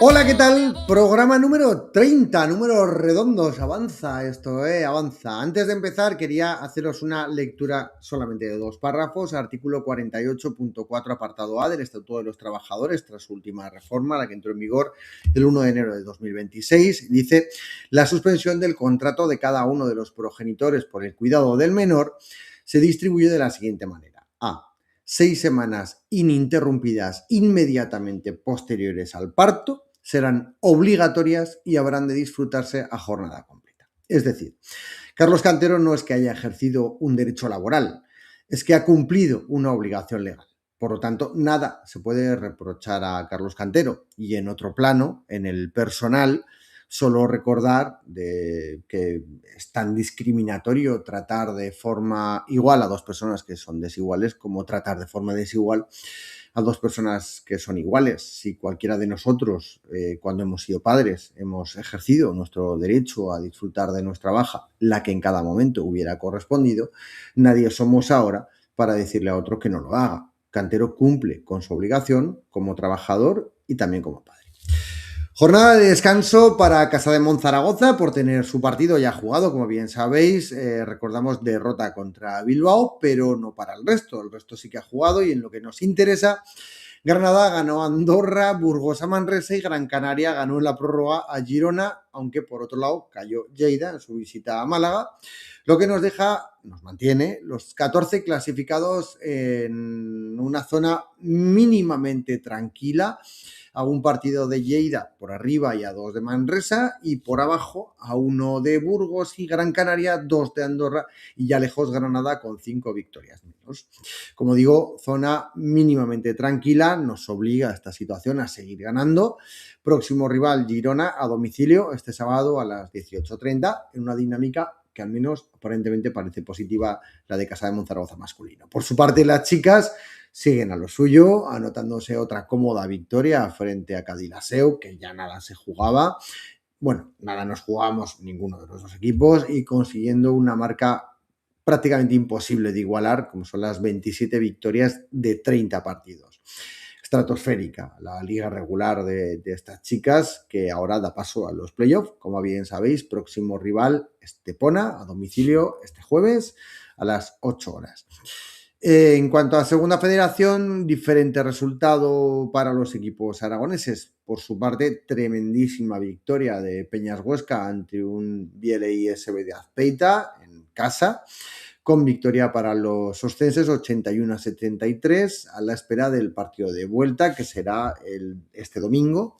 Hola, ¿qué tal? Programa número 30, números redondos, avanza esto, avanza. Antes de empezar quería haceros una lectura solamente de 2 párrafos, artículo 48.4 apartado A del Estatuto de los Trabajadores tras su última reforma, la que entró en vigor el 1 de enero de 2026, dice: la suspensión del contrato de cada uno de los progenitores por el cuidado del menor se distribuye de la siguiente manera. A. 6 semanas ininterrumpidas inmediatamente posteriores al parto serán obligatorias y habrán de disfrutarse a jornada completa. Es decir, Carlos Cantero no es que haya ejercido un derecho laboral, es que ha cumplido una obligación legal. Por lo tanto, nada se puede reprochar a Carlos Cantero. Y en otro plano, en el personal, solo recordar que es tan discriminatorio tratar de forma igual a dos personas que son desiguales como tratar de forma desigual a dos personas que son iguales. Si cualquiera de nosotros, cuando hemos sido padres, hemos ejercido nuestro derecho a disfrutar de nuestra baja, la que en cada momento hubiera correspondido, nadie somos ahora para decirle a otro que no lo haga. Cantero cumple con su obligación como trabajador y también como padre. Jornada de descanso para Casa de Monzaragoza por tener su partido ya jugado, como bien sabéis. Recordamos derrota contra Bilbao, pero no para el resto. El resto sí que ha jugado y en lo que nos interesa, Granada ganó a Andorra, Burgos a Manresa y Gran Canaria ganó en la prórroga a Girona, aunque por otro lado cayó Lleida en su visita a Málaga, lo que nos mantiene los 14 clasificados en una zona mínimamente tranquila, a un partido de Lleida por arriba y a 2 de Manresa, y por abajo a 1 de Burgos y Gran Canaria, 2 de Andorra y ya lejos Granada con 5 victorias menos. Como digo, zona mínimamente tranquila, nos obliga a esta situación a seguir ganando. Próximo rival Girona a domicilio este sábado a las 18:30 en una dinámica que al menos aparentemente parece positiva, la de Casa de Monzaragoza masculino. Por su parte, las chicas siguen a lo suyo, anotándose otra cómoda victoria frente a Cadilaseu, que ya nada se jugaba. Bueno, nada nos jugamos ninguno de los dos equipos y consiguiendo una marca prácticamente imposible de igualar, como son las 27 victorias de 30 partidos. Estratosférica la liga regular de estas chicas, que ahora da paso a los playoffs. Como bien sabéis, próximo rival Estepona a domicilio este jueves a las 8 horas. En cuanto a segunda federación, diferente resultado para los equipos aragoneses. Por su parte, tremendísima victoria de Peñas Huesca ante un Bieley SB de Azpeita en casa, con victoria para los oscenses 81-73 a la espera del partido de vuelta, que será este domingo.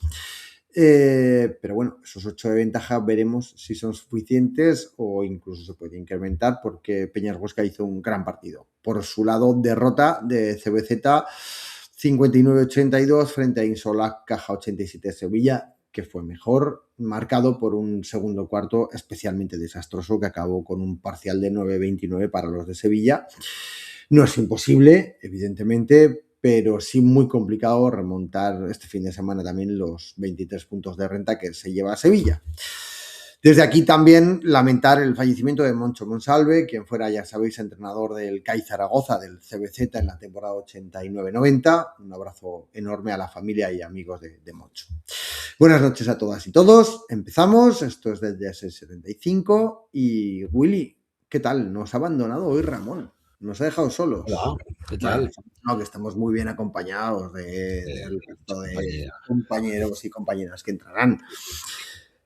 Pero bueno, esos 8 de ventaja veremos si son suficientes o incluso se puede incrementar, porque Peñas Huesca hizo un gran partido. Por su lado, derrota de CBZ 59-82 frente a Insolac Caja 87 Sevilla, que fue mejor, marcado por un segundo cuarto especialmente desastroso que acabó con un parcial de 9-29 para los de Sevilla. No es imposible, evidentemente, pero sí muy complicado remontar este fin de semana también los 23 puntos de renta que se lleva a Sevilla. Desde aquí también lamentar el fallecimiento de Moncho Monsalve, quien fuera, ya sabéis, entrenador del CAI Zaragoza, del CBZ en la temporada 89-90. Un abrazo enorme a la familia y amigos de Moncho. Buenas noches a todas y todos. Empezamos. Esto es desde S75 y Willy, ¿qué tal? Nos ha abandonado hoy Ramón. Nos ha dejado solos. Hola, ¿qué tal? No, que estamos muy bien acompañados del resto de compañeros y compañeras que entrarán.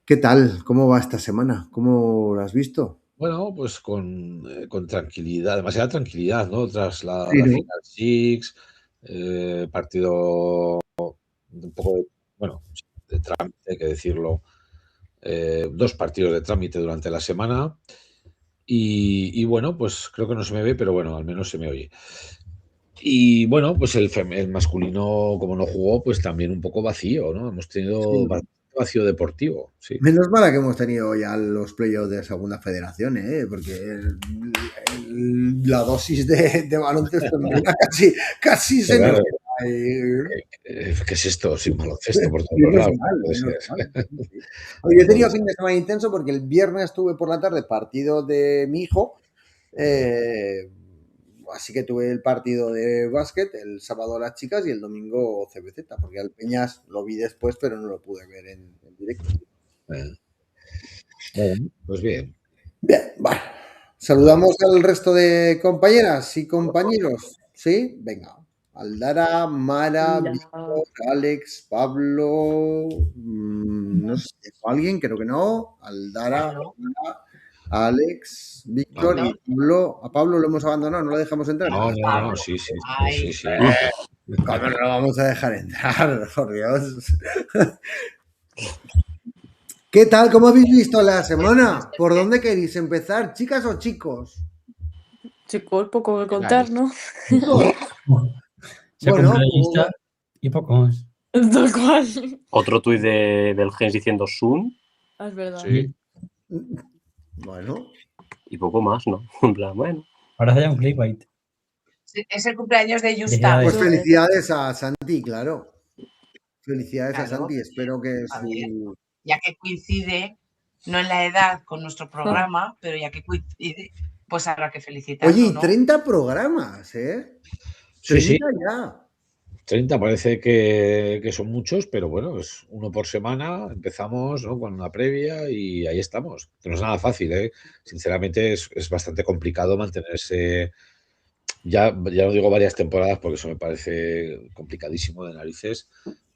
¿Qué tal? ¿Cómo va esta semana? ¿Cómo lo has visto? Bueno, pues con tranquilidad, demasiada tranquilidad, ¿no? Tras Sí, la ¿no? Final Six, partido un poco de, bueno, de trámite, hay que decirlo, 2 partidos de trámite durante la semana y bueno, pues creo que no se me ve, pero bueno, al menos se me oye. Y bueno, pues el masculino, como no jugó, pues también un poco vacío, ¿no? Hemos tenido Sí. bastante vacío deportivo, sí. Menos mal que hemos tenido ya los playoffs de segunda federación, porque la dosis de baloncesto en Vila casi se nos Claro, va a ir. ¿qué es esto? Sin baloncesto por todos Menos lados, no mal, puede menos ser. mal. Sí, sí. Oye, No yo he puede tenido ser. fin de semana intenso porque el viernes tuve por la tarde partido de mi hijo. eh, así que tuve el partido de básquet el sábado las chicas y el domingo CBZ, porque al Peñas lo vi después, pero no lo pude ver en directo. Bueno, pues bien. Bien, vale. Saludamos al resto de compañeras y compañeros. ¿Sí? Venga. Aldara, Mara, Hola. Víctor, Alex, Pablo. No sé, ¿alguien? Creo que no. Aldara, Claro. Mara, Alex, Víctor Vale. y Pablo. A Pablo lo hemos abandonado, no lo dejamos entrar. No, sí. Ay. ¿Cómo no lo vamos a dejar entrar? Por Dios. ¿Qué tal? ¿Cómo habéis visto la semana? ¿Por dónde queréis empezar, chicas o chicos? Chicos, poco que contar, ¿no? Se Bueno, cumple la lista y poco más. Tal cual. Otro tuit del Gens diciendo Sun Es verdad. Sí. Bueno. y poco más, ¿no? En plan, bueno. Ahora hace ya un clickbait. Es el cumpleaños de Justa. Felicidades. Pues felicidades a Santi, claro. Felicidades a Claro. Santi. Espero que A su... Ya que coincide, no en la edad con nuestro programa, pero ya que coincide, pues habrá que felicitarlo, Oye, y ¿no? 30 programas, ¿eh? Sí. 30 ya. 30 parece que son muchos, pero bueno, es uno por semana. Empezamos, ¿no?, con una previa y ahí estamos. No es nada fácil, ¿eh? Sinceramente es bastante complicado mantenerse. Ya no digo varias temporadas porque eso me parece complicadísimo de narices,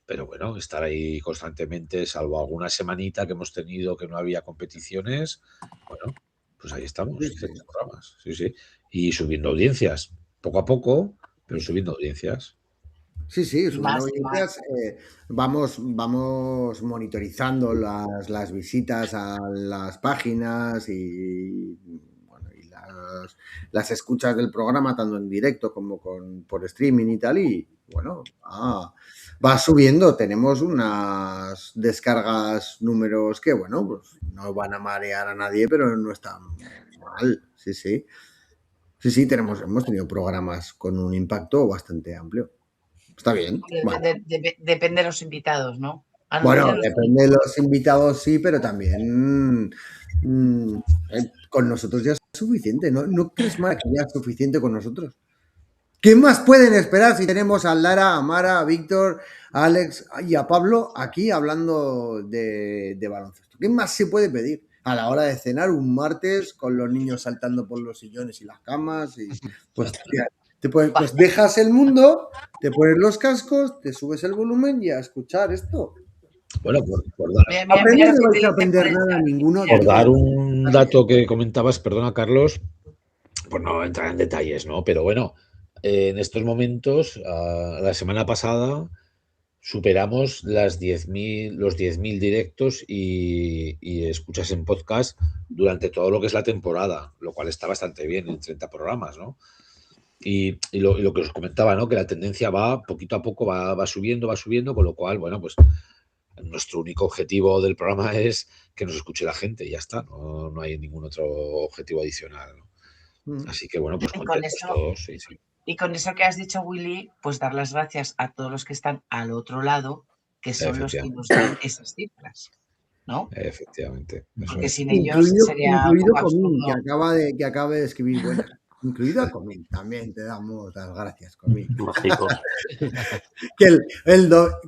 pero bueno, estar ahí constantemente, salvo alguna semanita que hemos tenido que no había competiciones, bueno, pues ahí estamos, Sí. 30 programas, sí. Y subiendo audiencias, poco a poco, pero subiendo audiencias. Sí, subiendo más. audiencias. Vamos monitorizando las visitas a las páginas y las escuchas del programa, tanto en directo como por streaming y tal, y bueno, va subiendo. Tenemos unas descargas, números que, bueno, pues no van a marear a nadie, pero no están mal, sí. Sí, hemos tenido programas con un impacto bastante amplio. Está bien. Depende de los invitados, ¿no? Bueno, depende de los invitados, sí, pero también con nosotros ya es suficiente. ¿No crees, Mara, que ya es suficiente con nosotros? ¿Qué más pueden esperar si tenemos a Lara, a Mara, a Víctor, a Alex y a Pablo aquí hablando de baloncesto? ¿Qué más se puede pedir a la hora de cenar un martes con los niños saltando por los sillones y las camas? Y, pues dejas el mundo, te pones los cascos, te subes el volumen y a escuchar esto. Bueno, por dar un dato que comentabas, perdona, Carlos, pues no entrar en detalles, ¿no? Pero bueno, en estos momentos, la semana pasada, superamos los 10.000 directos y escuchas en podcast durante todo lo que es la temporada, lo cual está bastante bien en 30 programas, ¿no? Y lo que os comentaba, ¿no?, que la tendencia va poquito a poco, va subiendo, con lo cual, bueno, pues nuestro único objetivo del programa es que nos escuche la gente y ya está, no hay ningún otro objetivo adicional, ¿no? Así que bueno, pues contentos todos, sí. Y con eso que has dicho, Willy, pues dar las gracias a todos los que están al otro lado, que son los que nos dan esas cifras, ¿no? Efectivamente. Porque sin ellos sería incluido Comín, que acaba de escribir buena. Incluido a Comín, también te damos las gracias, Comín. Mágico. Que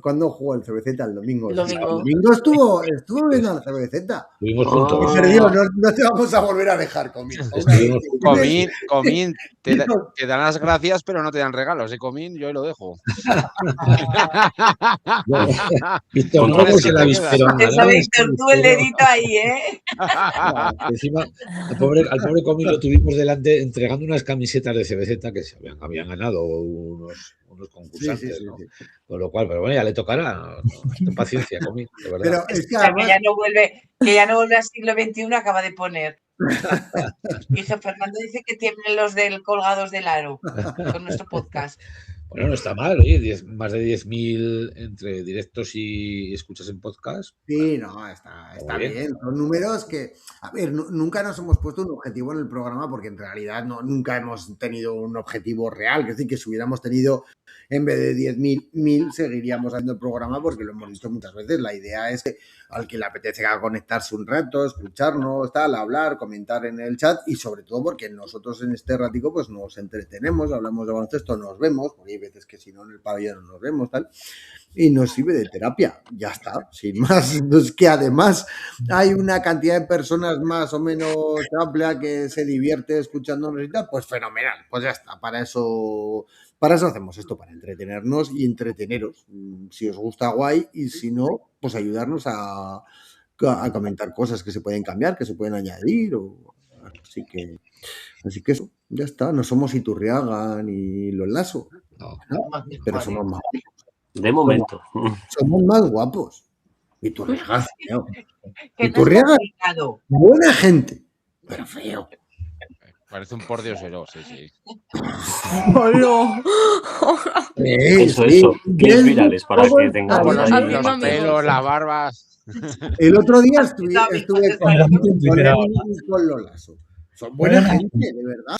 cuando jugó el CBZ el domingo. El domingo estuvo viendo al CBZ. Estuvimos juntos. Y perdió, no te vamos a volver a dejar, Comín. Comín, te dan las gracias, pero no te dan regalos. Comín, yo lo dejo. Víctor, ¿cómo se la visteron? Víctor, tú el dedito ahí, ¿eh? Encima, al pobre Comín lo tuvimos delante entregando unas camisetas de CBZ que se habían ganado unos concursantes, ¿no? Con lo cual, pero bueno, ya le tocará. Ten paciencia, Comín, de verdad. Pero es que además... que ya no vuelve al siglo XXI, acaba de poner. Dije, Fernando dice que tienen los colgados del aro con nuestro podcast. Bueno, no está mal, oye, más de 10.000 entre directos y escuchas en podcast. Sí, no, está bien. Son números que, a ver, nunca nos hemos puesto un objetivo en el programa porque en realidad nunca hemos tenido un objetivo real. Es decir, que si hubiéramos tenido en vez de 10.000, 1.000, seguiríamos haciendo el programa porque lo hemos dicho muchas veces. La idea es que al que le apetezca conectarse un rato, escucharnos, tal, hablar, comentar en el chat y sobre todo porque nosotros en este ratico pues nos entretenemos, hablamos de baloncesto, nos vemos, porque hay veces que si no en el pabellón no nos vemos, tal, y nos sirve de terapia, ya está, sin más. Es que además hay una cantidad de personas más o menos amplia que se divierte escuchándonos y tal, pues fenomenal, pues ya está, para eso hacemos esto, para entretenernos y entreteneros. Si os gusta, guay, y si no, pues ayudarnos a comentar cosas que se pueden cambiar, que se pueden añadir. Así que eso, ya está. No somos Iturriaga ni Los Lasso, No. pero somos más guapos. De momento. Somos más guapos. Iturriaga, feo. Que Iturriaga, buena gente, pero feo. Parece un pordiosero, sí. ¡Hola! Eso. Sí. Clips virales para que Con tengamos los, ahí. los pelos, las barbas. El otro día estuve Twitter ahora. con Los Lasso. Son buena gente, de verdad.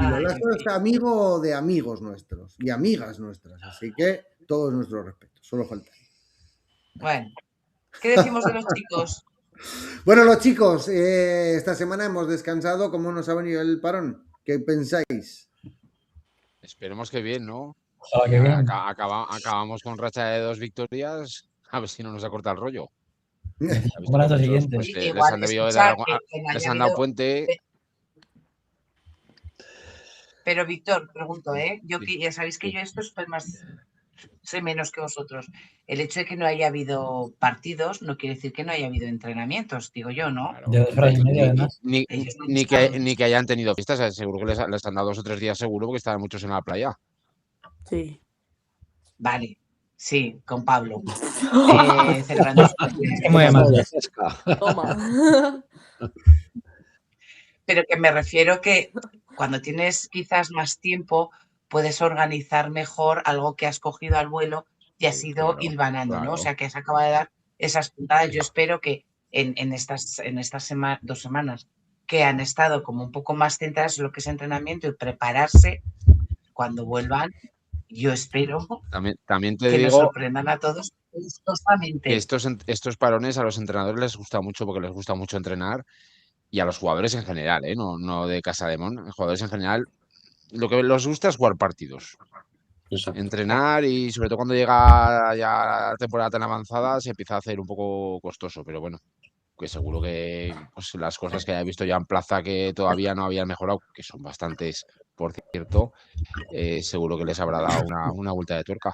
Y Los Lasso es amigo de amigos nuestros y amigas nuestras. Así que todo nuestro respeto. Solo falta. Bueno, ¿qué decimos de los chicos? Bueno, los chicos, esta semana hemos descansado. ¿Cómo nos ha venido el parón? ¿Qué pensáis? Esperemos que bien, ¿no? Ojalá que bien. Acabamos con racha de 2 victorias. A ver si no nos ha cortado el rollo. Para los siguientes. Pues, les Igual, han debido escucha, dar les han dado puente. Pero Víctor, pregunto, yo ya sabéis que yo esto es más, sé menos que vosotros. El hecho de que no haya habido partidos no quiere decir que no haya habido entrenamientos, digo yo, ¿no? Claro. De 2 horas y media, además. Ni que hayan tenido fiestas, seguro que les han dado 2 o 3 días seguro porque estaban muchos en la playa. Sí. Vale, sí, con Pablo. Celebrando su Muy mal. Toma. Pero que me refiero que cuando tienes quizás más tiempo puedes organizar mejor algo que has cogido al vuelo y has ido hilvanando, claro. ¿no? O sea, que has acabado de dar esas puntadas. Yo espero que en estas 2 semanas que han estado como un poco más centradas en lo que es entrenamiento y prepararse cuando vuelvan, yo espero También te que digo nos sorprendan a todos gustosamente. que estos parones a los entrenadores les gusta mucho porque les gusta mucho entrenar y a los jugadores en general, no de Casa de Mon, a los jugadores en general lo que les gusta es jugar partidos. Exacto. Entrenar y sobre todo cuando llega ya la temporada tan avanzada se empieza a hacer un poco costoso, pero bueno, que seguro que pues, las cosas que haya visto ya en plaza que todavía no habían mejorado, que son bastantes, por cierto, seguro que les habrá dado una vuelta de tuerca.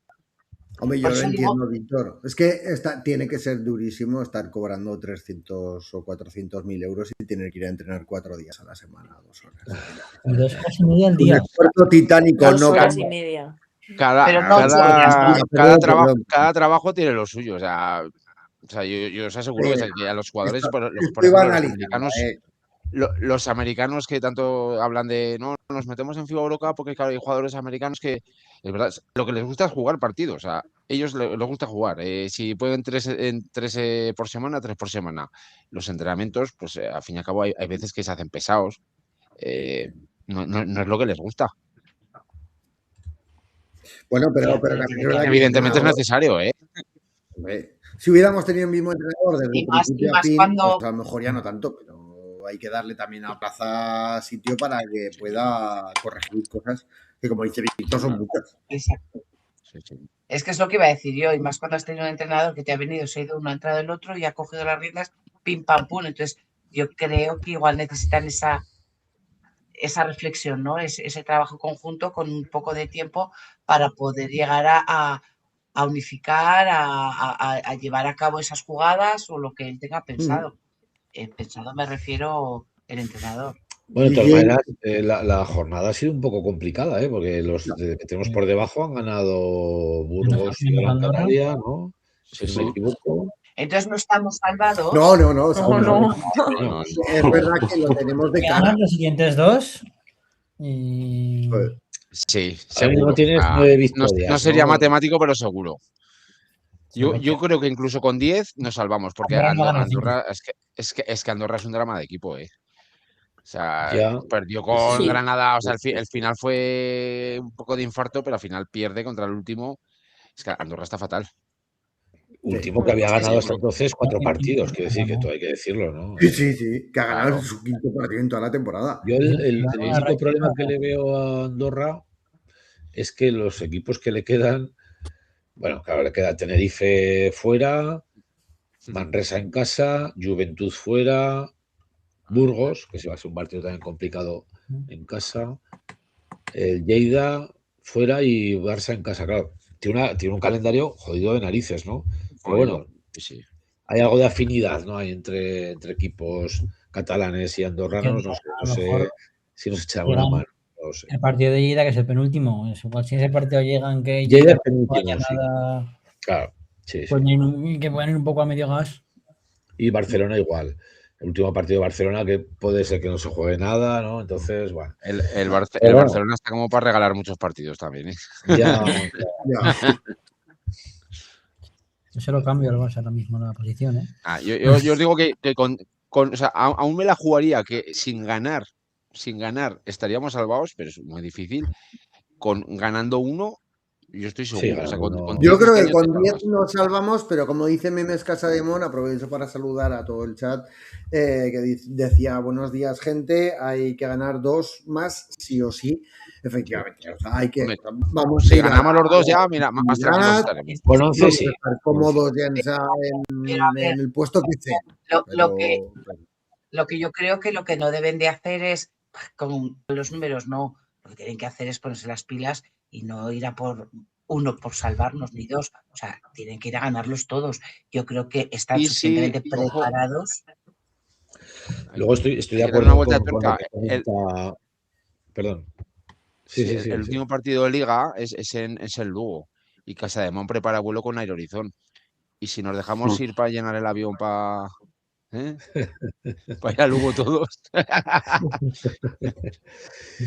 Hombre, yo lo entiendo, Víctor. Es que tiene que ser durísimo estar cobrando 300 o 400.000 euros y tener que ir a entrenar 4 días a la semana, 2 horas. 2 horas y media al día. Un esfuerzo titánico, 2 no horas y como... media. Cada trabajo tiene lo suyo. O sea, yo os aseguro que a los jugadores, por ejemplo, los americanos que tanto hablan de no, nos metemos en FIBA Eurocup porque claro, hay jugadores americanos que, es verdad, lo que les gusta es jugar partidos. O sea, ellos les gusta jugar. Si pueden 3 por semana, 3 por semana. Los entrenamientos, pues al fin y al cabo hay veces que se hacen pesados. No es lo que les gusta. Bueno, pero evidentemente es necesario, Hombre, si hubiéramos tenido el mismo entrenador desde el principio a fin, pues a lo mejor ya no tanto, pero hay que darle también a Plaza sitio para que pueda corregir cosas que, como dice Víctor, son muchas. Exacto. Sí. Es que es lo que iba a decir yo, y más cuando has tenido un entrenador que te ha venido, se ha ido uno, ha entrado el otro y ha cogido las riendas, pim, pam, pum. Entonces, yo creo que igual necesitan esa reflexión, ¿no? Ese trabajo conjunto con un poco de tiempo para poder llegar a unificar, a llevar a cabo esas jugadas o lo que él tenga pensado. Pensado me refiero el entrenador. Bueno, de todas maneras, la jornada ha sido un poco complicada, porque los que tenemos por debajo han ganado Burgos y Gran Canaria, ¿no? Si no me equivoco. Entonces no estamos salvados. No. Es verdad que lo tenemos de cara. Los siguientes 2 y... Sí, Ahora mismo seguro. tienes Ah, 9 no, victorias. no sería matemático, pero seguro. Yo Correcto. creo que incluso con 10 nos salvamos, porque Andorra no gana Andorra es que Andorra es un drama de equipo, ¿eh? O sea, Ya. perdió Sí, con Sí. Granada, o sea, sí, el final fue un poco de infarto, pero al final pierde contra el último. Es que Andorra está fatal. Último que había Sí, ganado hasta seguro. entonces 4 partidos, quiero decir que esto hay que decirlo, ¿no? Sí, que ha ganado Claro. su quinto partido en toda la temporada. Yo el Sí, único problema que le veo a Andorra es que los equipos que le quedan, bueno, claro, le queda Tenerife fuera, Manresa en casa, Juventud fuera, Burgos, que se va a ser un partido también complicado en casa, el Lleida fuera y Barça en casa, claro. Tiene un calendario jodido de narices, ¿no? Pero Jodido. bueno, Sí. hay algo de afinidad, ¿no? Hay entre equipos catalanes y andorranos, no a lo sé mejor si nos echamos una mano, no lo sé. el partido de Lleida, que es el penúltimo, es igual si ese partido llegan que Lleida Lleida es penúltimo, no haya sí. nada, Claro, sí, pues sí. que puedan ir un poco a medio gas. Y Barcelona igual. El último partido de Barcelona que puede ser que no se juegue nada, ¿no? Entonces, bueno. El Pero bueno, Barcelona está como para regalar muchos partidos también, ¿eh? ya, Ya. Yo se lo cambio al Barça ahora mismo la posición, ¿eh? Yo os digo que o sea, aún me la jugaría que sin ganar estaríamos salvados, pero es muy difícil. Ganando uno, yo estoy sí, seguro. O sea, ganando con uno. 10 Yo creo este que año te con 10 salvas. nos salvamos, pero como dice Memes Casademón, aprovecho para saludar a todo el chat, que decía, buenos días gente, hay que ganar 2 más sí o sí, efectivamente. O sea, hay que, Hombre, vamos a si ir a ganamos los dos la ya, mira, más tranquilos estaremos. Con 11 vamos sí. a estar cómodos ya Pero a ver, en el puesto que sea. lo que yo creo que lo que no deben de hacer es, con los números no, lo que tienen que hacer es ponerse las pilas y no ir a por uno por salvarnos, ni dos. O sea, tienen que ir a ganarlos todos. Yo creo que están Y si, suficientemente ojo, preparados. Luego estoy de hay que darle una acuerdo vuelta de con lo tuerca. que comenta. Perdón. Sí, Sí. el último partido de Liga es el Lugo. Y Casademón prepara vuelo con Air Horizon. Y si nos dejamos ir para llenar el avión para ir a Lugo todos.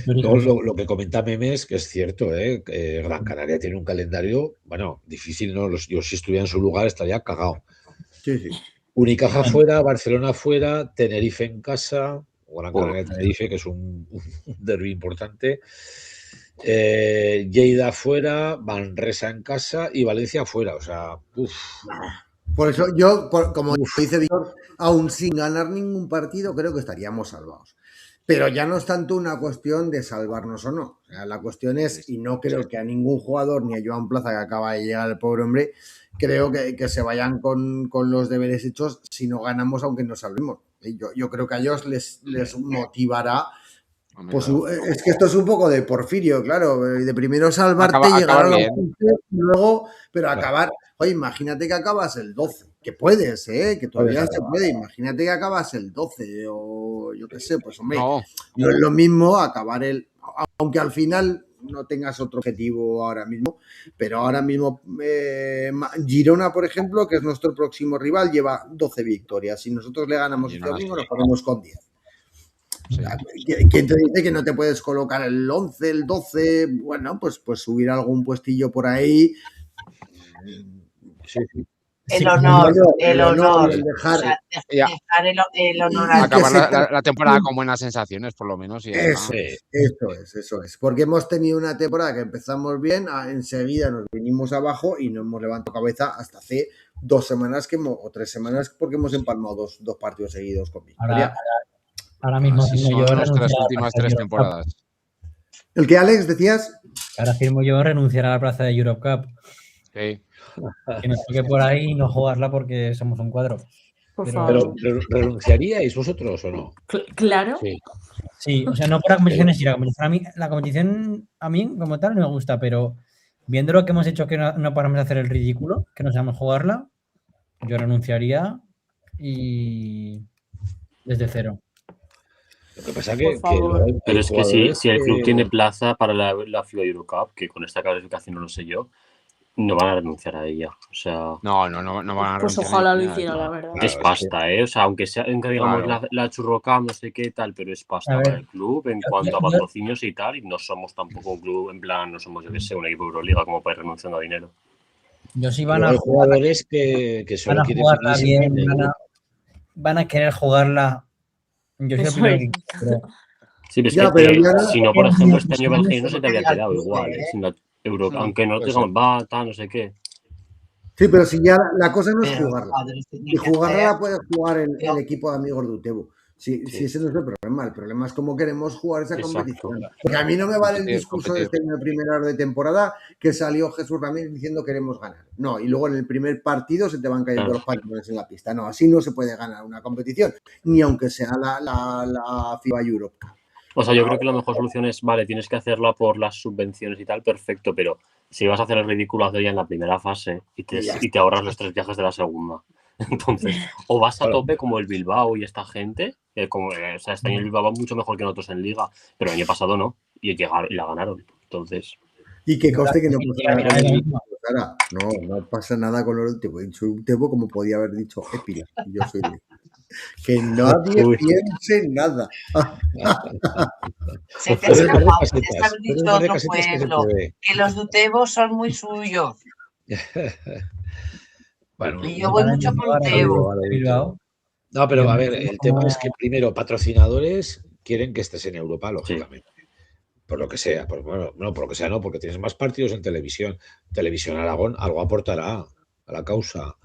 Luego, lo que comenta Memes, que es cierto, Gran Canaria tiene un calendario, bueno, difícil, ¿no? Yo si estuviera en su lugar estaría cagado. Sí. Unicaja fuera, Barcelona fuera, Tenerife en casa, o Gran Canaria Tenerife, que es un derbi importante. Lleida fuera, Manresa en casa y Valencia fuera. O sea, Por eso como dice Víctor, aún sin ganar ningún partido, creo que estaríamos salvados. Pero ya no es tanto una cuestión de salvarnos o no. O sea, la cuestión es, y no creo que a ningún jugador, ni a Joan Plaza, que acaba de llegar el pobre hombre, creo que se vayan con los deberes hechos si no ganamos, aunque nos salvemos. Yo creo que a ellos les motivará. Pues es que esto es un poco de Porfirio, claro, de primero salvarte, llegar a los 15, luego, pero acabar, oye, imagínate que acabas el 12, que puedes, que todavía se puede, imagínate que acabas el 12 o yo qué sé, pues hombre, no es lo mismo acabar aunque al final no tengas otro objetivo ahora mismo, pero ahora mismo Girona, por ejemplo, que es nuestro próximo rival, lleva 12 victorias, si nosotros le ganamos este domingo nos ponemos con 10. Sí. ¿Quién te dice que no te puedes colocar el 11, el 12? Bueno, pues subir algún puestillo por ahí. Sí. El honor. El dejar, o sea, dejar el honor a acabar la temporada con buenas sensaciones, por lo menos. Y eso es. Porque hemos tenido una temporada que empezamos bien, enseguida nos vinimos abajo y no hemos levantado cabeza hasta hace 2 semanas o 3 semanas porque hemos empalmado dos partidos seguidos con victoria. Ahora mismo firmo yo nuestras últimas 3 temporadas. ¿El que, Alex, decías? Ahora firmo yo renunciar a la plaza de Europe Cup. Sí. Que me toque por ahí y no jugarla porque somos un cuadro. Pero ¿renunciaríais vosotros o no? Claro. Sí, o sea, no por la competición en sí. La competición a mí como tal no me gusta, pero viendo lo que hemos hecho que no paramos de hacer el ridículo, que no sabemos jugarla, yo renunciaría y desde cero. Lo que pasa pero es que si el club tiene plaza para la FIBA Eurocup, que con esta clasificación no lo sé yo, no van a renunciar a ella. O sea, No van a Pues renunciar ojalá lo ni a hiciera, eso. la verdad. es pasta, ¿eh? O sea, aunque sea, digamos, Claro. la Churrocam, no sé qué tal, pero es pasta A ver, para el club en cuanto a patrocinios y tal, y no somos tampoco un club, en plan, no somos, yo qué sé, un equipo de Euroliga como para ir renunciando a dinero. yo sí Pero hay jugadores que solo quieren jugarla venir bien, en Europa. van a querer jugarla. Yo soy el Eso primero es. que pero Sí, pero es Ya, que pero ya no- si no, por ejemplo, este año Eso no Belgiano es se lo te que había diga el quedado club, igual, ¿eh? Sin la Euro, aunque no puede digamos, ser. va, tal, no sé qué. Sí, pero si ya la cosa no es Pero los jugarla. jugadores Y tienen que jugarla hacer. la puede jugar el Yo- equipo de amigos de Utebo. Si Sí. ese no es el problema es cómo queremos jugar esa Exacto. competición. Porque a mí no me vale el Competir, discurso de competir. este año de primera hora de temporada que salió Jesús Ramírez diciendo queremos ganar. No, y luego en el primer partido se te van cayendo Claro. los pantalones en la pista. No, así no se puede ganar una competición, ni aunque sea la FIBA Europe Cup. O sea, yo creo que la mejor solución es, vale, tienes que hacerla por las subvenciones y tal, perfecto, pero si vas a hacer el ridículo, hazlo ya en la primera fase y te ahorras los 3 viajes de la segunda. Entonces, o vas a tope como el Bilbao y esta gente, o sea, este año el Bilbao va mucho mejor que nosotros en Liga, pero el año pasado no, y la ganaron. Entonces, Y que conste que no Y pasa la nada final con es lo el mismo. Sara. No pasa nada con el Utebo. He dicho Utebo como podía haber dicho Épila. Yo soy de... Que nadie Uy. piense nada. Se te ha Puedes dar de escapado, tienes que casetas. haber Puedes dicho dar de otro casetas que se pueblo. puede. Que los Dutebos son muy suyos. Bueno, Y yo voy mucho por Utebo. Bilbao. no, pero Yo a me ver, acuerdo el tema como- es que primero patrocinadores quieren que estés en Europa, sí. lógicamente. Por lo que sea, bueno, no, por lo que sea, no, porque tienes más partidos en televisión. Televisión Aragón algo aportará a la causa.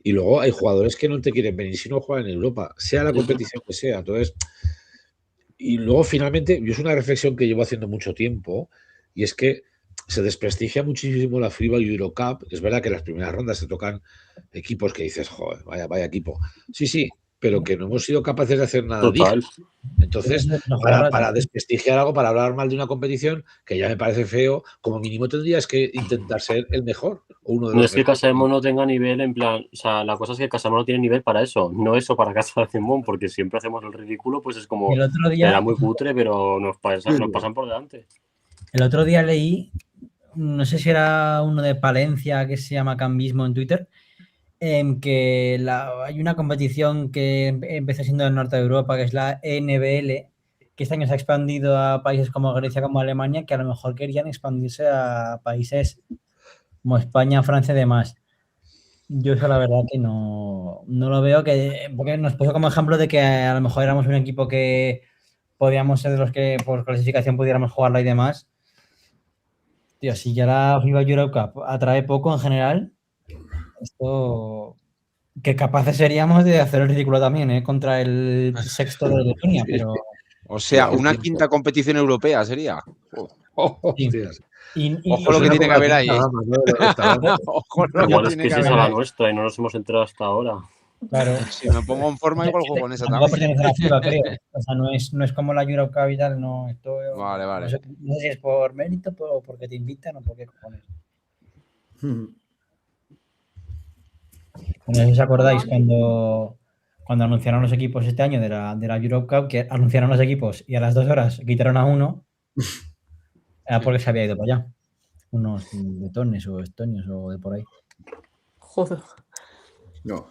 Y luego hay jugadores que no te quieren venir si no juegan en Europa, sea la competición que sea. Entonces, y luego finalmente, yo es una reflexión que llevo haciendo mucho tiempo, y es que se desprestigia muchísimo la FIBA y Eurocup. Es verdad que en las primeras rondas te tocan equipos que dices, joder, vaya equipo. Sí, pero que no hemos sido capaces de hacer nada Total. digno. Entonces, para desprestigiar algo, para hablar mal de una competición, que ya me parece feo, como mínimo tendrías que intentar ser el mejor o uno de No los es que mejores. Casemón no tenga nivel, en plan, o sea, la cosa es que Casemón no tiene nivel para eso, no eso para Casemón, porque siempre hacemos el ridículo, pues es como, El otro día, era muy cutre, pero nos pasan por delante. El otro día leí, no sé si era uno de Palencia que se llama Cambismo en Twitter, en que hay una competición que empezó siendo del norte de Europa, que es la NBL, que este año se ha expandido a países como Grecia, como Alemania, que a lo mejor querían expandirse a países como España, Francia y demás. Yo eso la verdad que no lo veo, porque nos puso como ejemplo de que a lo mejor éramos un equipo que podíamos ser de los que por clasificación pudiéramos jugarla y demás. Tío, si ya la FIBA Europe Cup atrae poco en general, esto... Que capaces seríamos de hacer el ridículo también, contra el sexto de Letonia, Sí. pero... O sea, Sí, una pienso. quinta competición europea sería. Hostias. Ojo lo que tiene que haber ahí. Ojo lo Igual que es tiene que que es esa haber la ahí. nuestra y no nos hemos enterado hasta ahora. Claro. Si me pongo en forma, igual juego en esa Tampoco también. pertenece a la FIBA, creo. O sea, no es como la Europe Cup y tal, no. Esto, Vale. No sé si es por mérito o porque te invitan o por qué cojones. No sé si os acordáis cuando anunciaron los equipos este año de la Europe Cup, que anunciaron los equipos y a las 2 horas quitaron a uno, era porque se había ido para allá. Unos letones o estonios o de por ahí. Joder. No.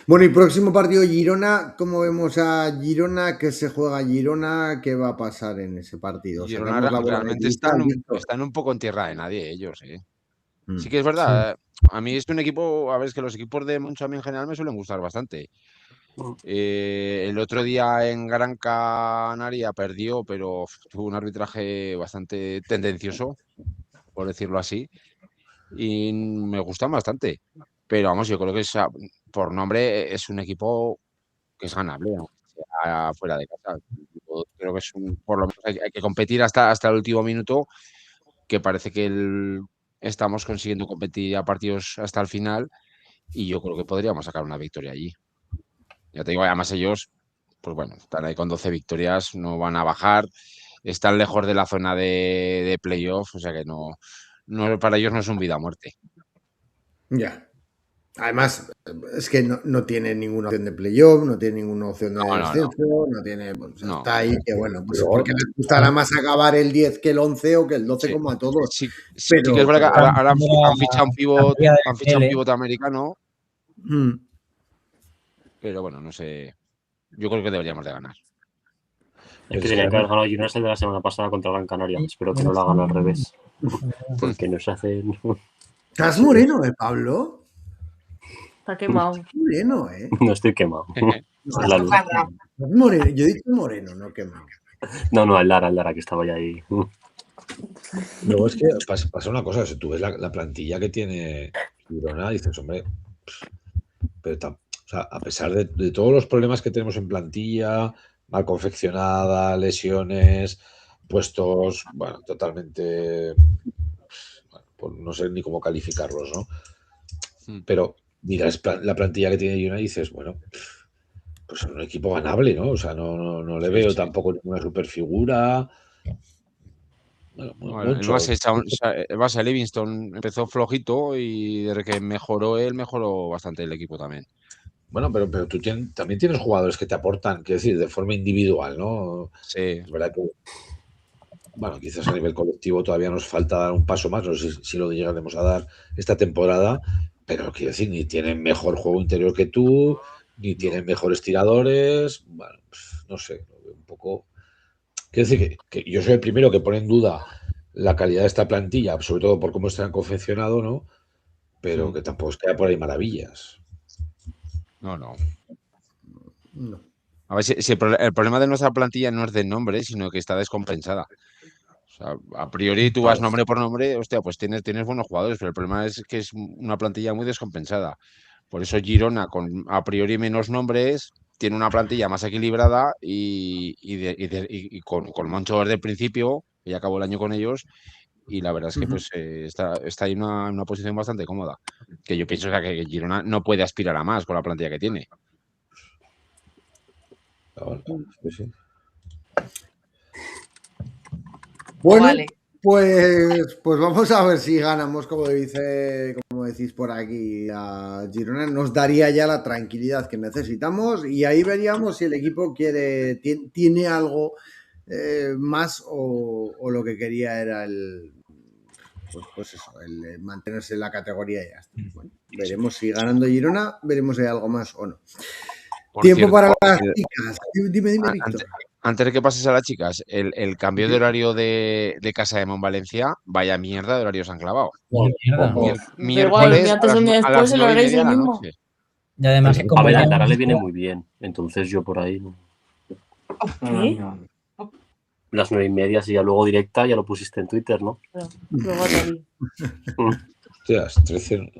Bueno, y próximo partido Girona, ¿cómo vemos a Girona? ¿Qué se juega Girona? ¿Qué va a pasar en ese partido? Girona realmente están un poco en tierra de nadie ellos, Sí que es verdad. Sí. A mí es un equipo, a ver, es que los equipos de Moncho a mí en general me suelen gustar bastante. El otro día en Gran Canaria perdió, pero tuvo un arbitraje bastante tendencioso, por decirlo así, y me gustan bastante. Pero vamos, yo creo que por nombre es un equipo que es ganable, sea fuera de casa. Yo creo que por lo menos hay que competir hasta el último minuto, que parece que estamos consiguiendo competir a partidos hasta el final, y yo creo que podríamos sacar una victoria allí. Ya te digo, además ellos, pues bueno, están ahí con 12 victorias, no van a bajar, están lejos de la zona de playoff, o sea que no para ellos no es un vida o muerte. Ya. Además, es que no tiene ninguna opción de playoff, no tiene ninguna opción de descenso, no tiene. Pues, está ahí que bueno, pues porque les gustará más acabar el 10 que el 11 o que el 12 como a todos. Sí, pero, que es verdad que ahora han fichado un pivot americano. Pero bueno, no sé. Yo creo que deberíamos de ganar. Es que tenía que haber ganado Girona el de la semana pasada contra Gran Canaria. Espero que no lo hagan al revés. Porque nos hacen. ¿Estás moreno, Pablo? Está quemado. Estás moreno, No estoy quemado. Moreno. Yo he dicho moreno, no quemado. No, el Lara que estaba ya ahí. Luego es que pasa una cosa, si tú ves la plantilla que tiene Girona, dices, hombre, pero o sea, a pesar de todos los problemas que tenemos en plantilla, mal confeccionada, lesiones, puestos, bueno, totalmente, bueno, no sé ni cómo calificarlos, ¿no? Pero miras la plantilla que tiene Girona y dices, bueno, pues es un equipo ganable, ¿no? O sea, no le veo tampoco ninguna superfigura. Bueno, el base Livingston empezó flojito y desde que mejoró él, mejoró bastante el equipo también. Bueno, pero tú también tienes jugadores que te aportan, quiero decir, de forma individual, ¿no? Sí. Es verdad que, bueno, quizás a nivel colectivo todavía nos falta dar un paso más, no sé si lo llegaremos a dar esta temporada, pero quiero decir, ni tienen mejor juego interior que tú, ni tienen mejores tiradores, bueno, pues, no sé, un poco. Quiero decir que yo soy el primero que pone en duda la calidad de esta plantilla, sobre todo por cómo están confeccionado, ¿no? Pero que tampoco es que haya por ahí maravillas. No. A ver, si el problema de nuestra plantilla no es de nombre, sino que está descompensada. O sea, a priori tú vas nombre por nombre, hostia, pues tienes buenos jugadores, pero el problema es que es una plantilla muy descompensada. Por eso Girona, con a priori menos nombres, tiene una plantilla más equilibrada y con Moncho desde el principio, que ya acabó el año con ellos, y la verdad es que pues está ahí en una posición bastante cómoda. Que yo pienso que Girona no puede aspirar a más con la plantilla que tiene. Sí. Bueno, pues vamos a ver si ganamos, como decís por aquí, a Girona. Nos daría ya la tranquilidad que necesitamos y ahí veríamos si el equipo tiene algo más o lo que quería era el mantenerse en la categoría y ya está. Bueno, veremos si ganando Girona, veremos si hay algo más o no. Tiempo para las chicas. Dime, Víctor. Antes de que pases a las chicas, el cambio de horario de Casa de Monvalencia, vaya mierda de horario se han clavado. Miércoles antes un día después el horario es el mismo. Y además que a ver, a Lara le viene muy bien. Entonces yo por ahí no. ¿Qué? Las 9:30, si ya luego directa, ya lo pusiste en Twitter, ¿no? Luego salí. Hostias, 13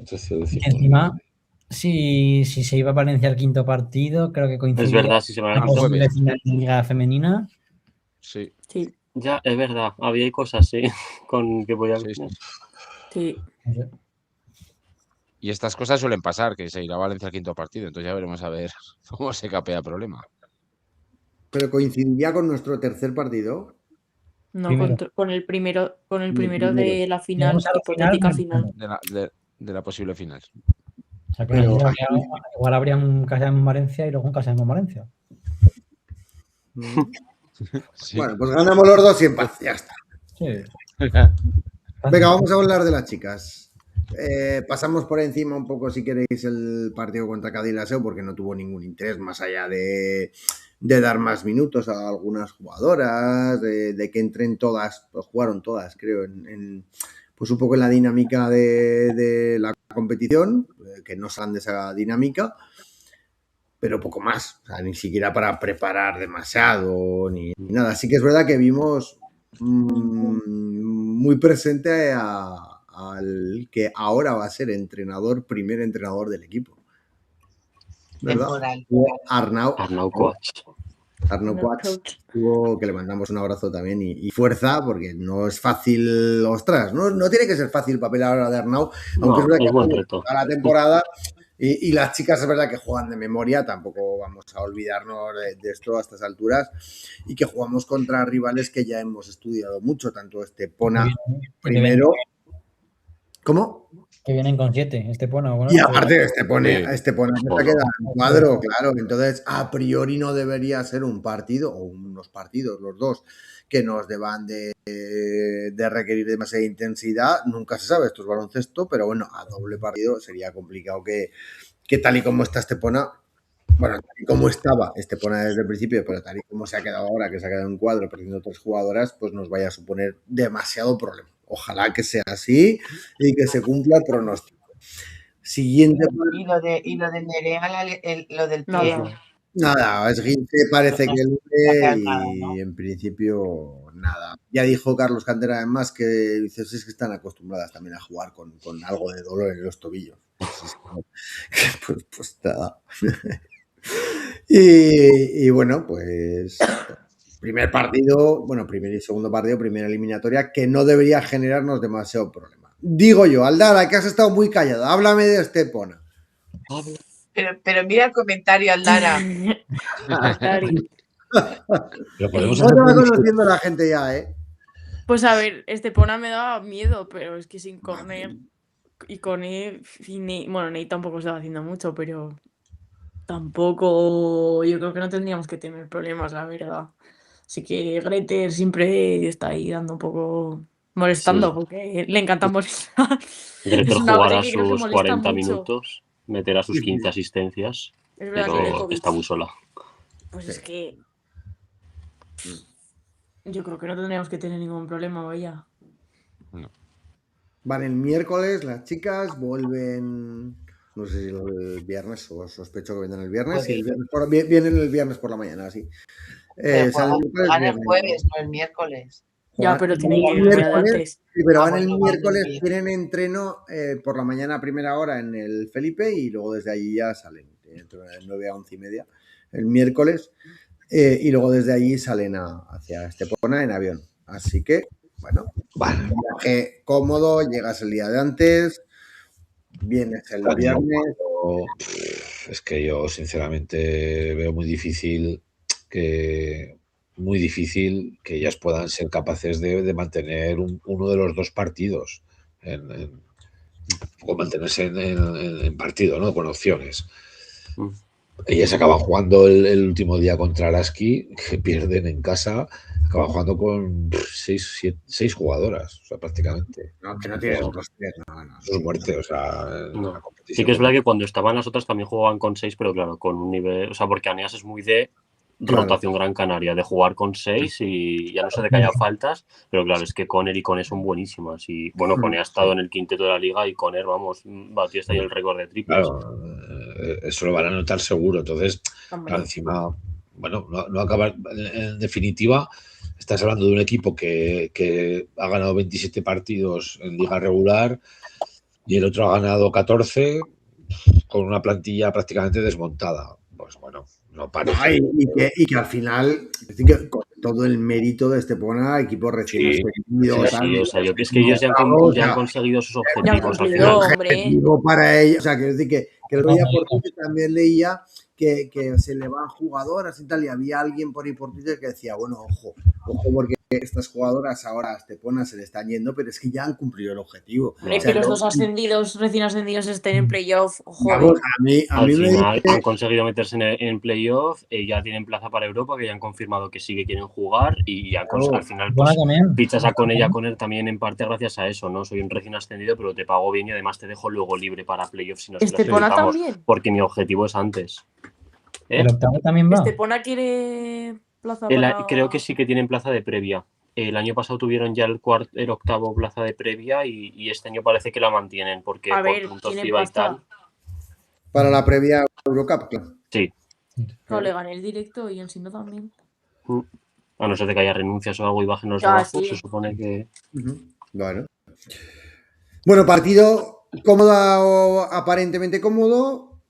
Encima, si se iba a Valencia el quinto partido, creo que coincidía. Es verdad, si se va a la posible final de Liga Femenina. Sí. Ya, es verdad. Había cosas, sí, con que podía. Sí. Y estas cosas suelen pasar, que se irá a Valencia el quinto partido. Entonces ya veremos a ver cómo se capea el problema. ¿Pero coincidiría con nuestro tercer partido? No, con el primero de la final, hipotética final. De la posible final. O sea, que igual habría un Casa de Valencia y luego un Casa de Valencia. Sí. Bueno, pues ganamos los dos y en paz, ya está. Sí. Venga, vamos a hablar de las chicas. Pasamos por encima un poco, si queréis, el partido contra Cádiz-Laseo, porque no tuvo ningún interés más allá de dar más minutos a algunas jugadoras, de que entren todas, pues jugaron todas, creo, pues un poco en la dinámica de la competición, que no salen de esa dinámica, pero poco más, o sea, ni siquiera para preparar demasiado ni nada. Así que es verdad que vimos muy presente al que ahora va a ser primer entrenador del equipo, ¿verdad? Arnau Coats, que le mandamos un abrazo también y fuerza, porque no es fácil, ostras, no tiene que ser fácil el papel ahora de Arnau, aunque es verdad que a la temporada y las chicas es verdad que juegan de memoria, tampoco vamos a olvidarnos de esto a estas alturas, y que jugamos contra rivales que ya hemos estudiado mucho, tanto Estepona primero. ¿Cómo? Que vienen con 7, Estepona. Bueno, y aparte, Estepona Sí. se ha quedado en cuadro, claro. Entonces, a priori no debería ser un partido, o unos partidos, los dos, que nos deban de requerir demasiada intensidad. Nunca se sabe, esto es baloncesto, pero bueno, a doble partido sería complicado que tal y como está Estepona, bueno, tal y como estaba Estepona desde el principio, pero tal y como se ha quedado ahora, que se ha quedado en cuadro perdiendo 3 jugadoras, pues nos vaya a suponer demasiado problema. Ojalá que sea así y que se cumpla el pronóstico. Siguiente. Y lo de Nerea, lo del pie. Nada, esguince parece que luce y en principio nada. Ya dijo Carlos Cantera además que dices es que están acostumbradas también a jugar con algo de dolor en los tobillos. Pues nada. Y bueno, pues primer partido, bueno, primer y segundo partido, primera eliminatoria, que no debería generarnos demasiado problema. Digo yo, Aldara, que has estado muy callado, háblame de Estepona. Pero mira el comentario, Aldara. Lo podemos hacer conociendo la gente ya, ¿eh? Pues a ver, Estepona me daba miedo, pero es que sin Corner y con él, bueno, Ney tampoco estaba haciendo mucho, pero tampoco, yo creo que no tendríamos que tener problemas, la verdad. Así que Greter siempre está ahí dando un poco, molestando, porque le encanta molestar. Greter jugará sus 40 minutos, meterá sus 15 asistencias, pero está muy sola. Pues es que yo creo que no tendríamos que tener ningún problema, vaya. No. Van el miércoles, las chicas vuelven, no sé si el viernes o sospecho que vendrán el viernes. Sí, vienen el viernes por la mañana, sí. Van el jueves, no el miércoles. Ya, pero tienen que ir antes. Sí, pero van el miércoles, tienen entreno por la mañana a primera hora en el Felipe y luego desde allí ya salen, entre 9 a 11 y media, el miércoles. Y luego desde allí salen hacia Estepona en avión. Así que, bueno, un viaje cómodo, llegas el día de antes, vienes el viernes. Es que yo, sinceramente, veo muy difícil que ellas puedan ser capaces de mantener uno de los dos partidos, o mantenerse en partido, ¿no? Con opciones. Ellas acaban jugando el último día contra Araski, que pierden en casa, acaban jugando con 6 jugadoras, o sea, prácticamente. No, que no tienes otros 3, no. Eso es muerte, o sea, no. Sí que es verdad que cuando estaban las otras también jugaban con 6, pero claro, con un nivel, o sea, porque Aneas es muy de rotación Gran Canaria, de jugar con 6 y ya no sé de que haya faltas, pero claro, es que Conner y Conner son buenísimas y bueno, Conner ha estado en el quinteto de la liga y Conner, vamos, batió hasta ahí el récord de triples. Claro, eso lo van a notar seguro, entonces, encima, bueno, no acabar, en definitiva, estás hablando de un equipo que ha ganado 27 partidos en liga regular y el otro ha ganado 14 con una plantilla prácticamente desmontada. Pues bueno, no parece. Y que al final, es decir, que con todo el mérito de Estepona, equipo recién ascendido. Sí, o sea, es que ellos ya han conseguido sus objetivos al final. Objetivo para ellos, o sea, quiero decir que el otro día por Twitter también leía que se le van jugadoras y tal, y había alguien por ahí por Twitter que decía, bueno, ojo, porque estas jugadoras ahora a Estepona se le están yendo, pero es que ya han cumplido el objetivo. Hombre, que los dos recién ascendidos estén en playoff, joder. Al final han conseguido meterse en playoff, ya tienen plaza para Europa, que ya han confirmado que sí que quieren jugar y al final pues, fichas a Conner también en parte gracias a eso, ¿no? Soy un recién ascendido, pero te pago bien y además te dejo luego libre para playoff si nos clasificamos, porque mi objetivo es antes. ¿El octavo también va? ¿Estepona quiere plaza para...? Creo que sí que tienen plaza de previa. El año pasado tuvieron ya el octavo plaza de previa y este año parece que la mantienen porque por puntos FIBA y tal. Para la previa Eurocup, claro. Sí. No, le gané el directo y en sí no también. A no ser de que haya renuncias o algo y bajen los trabajos, se supone que... Bueno, partido cómodo, aparentemente cómodo.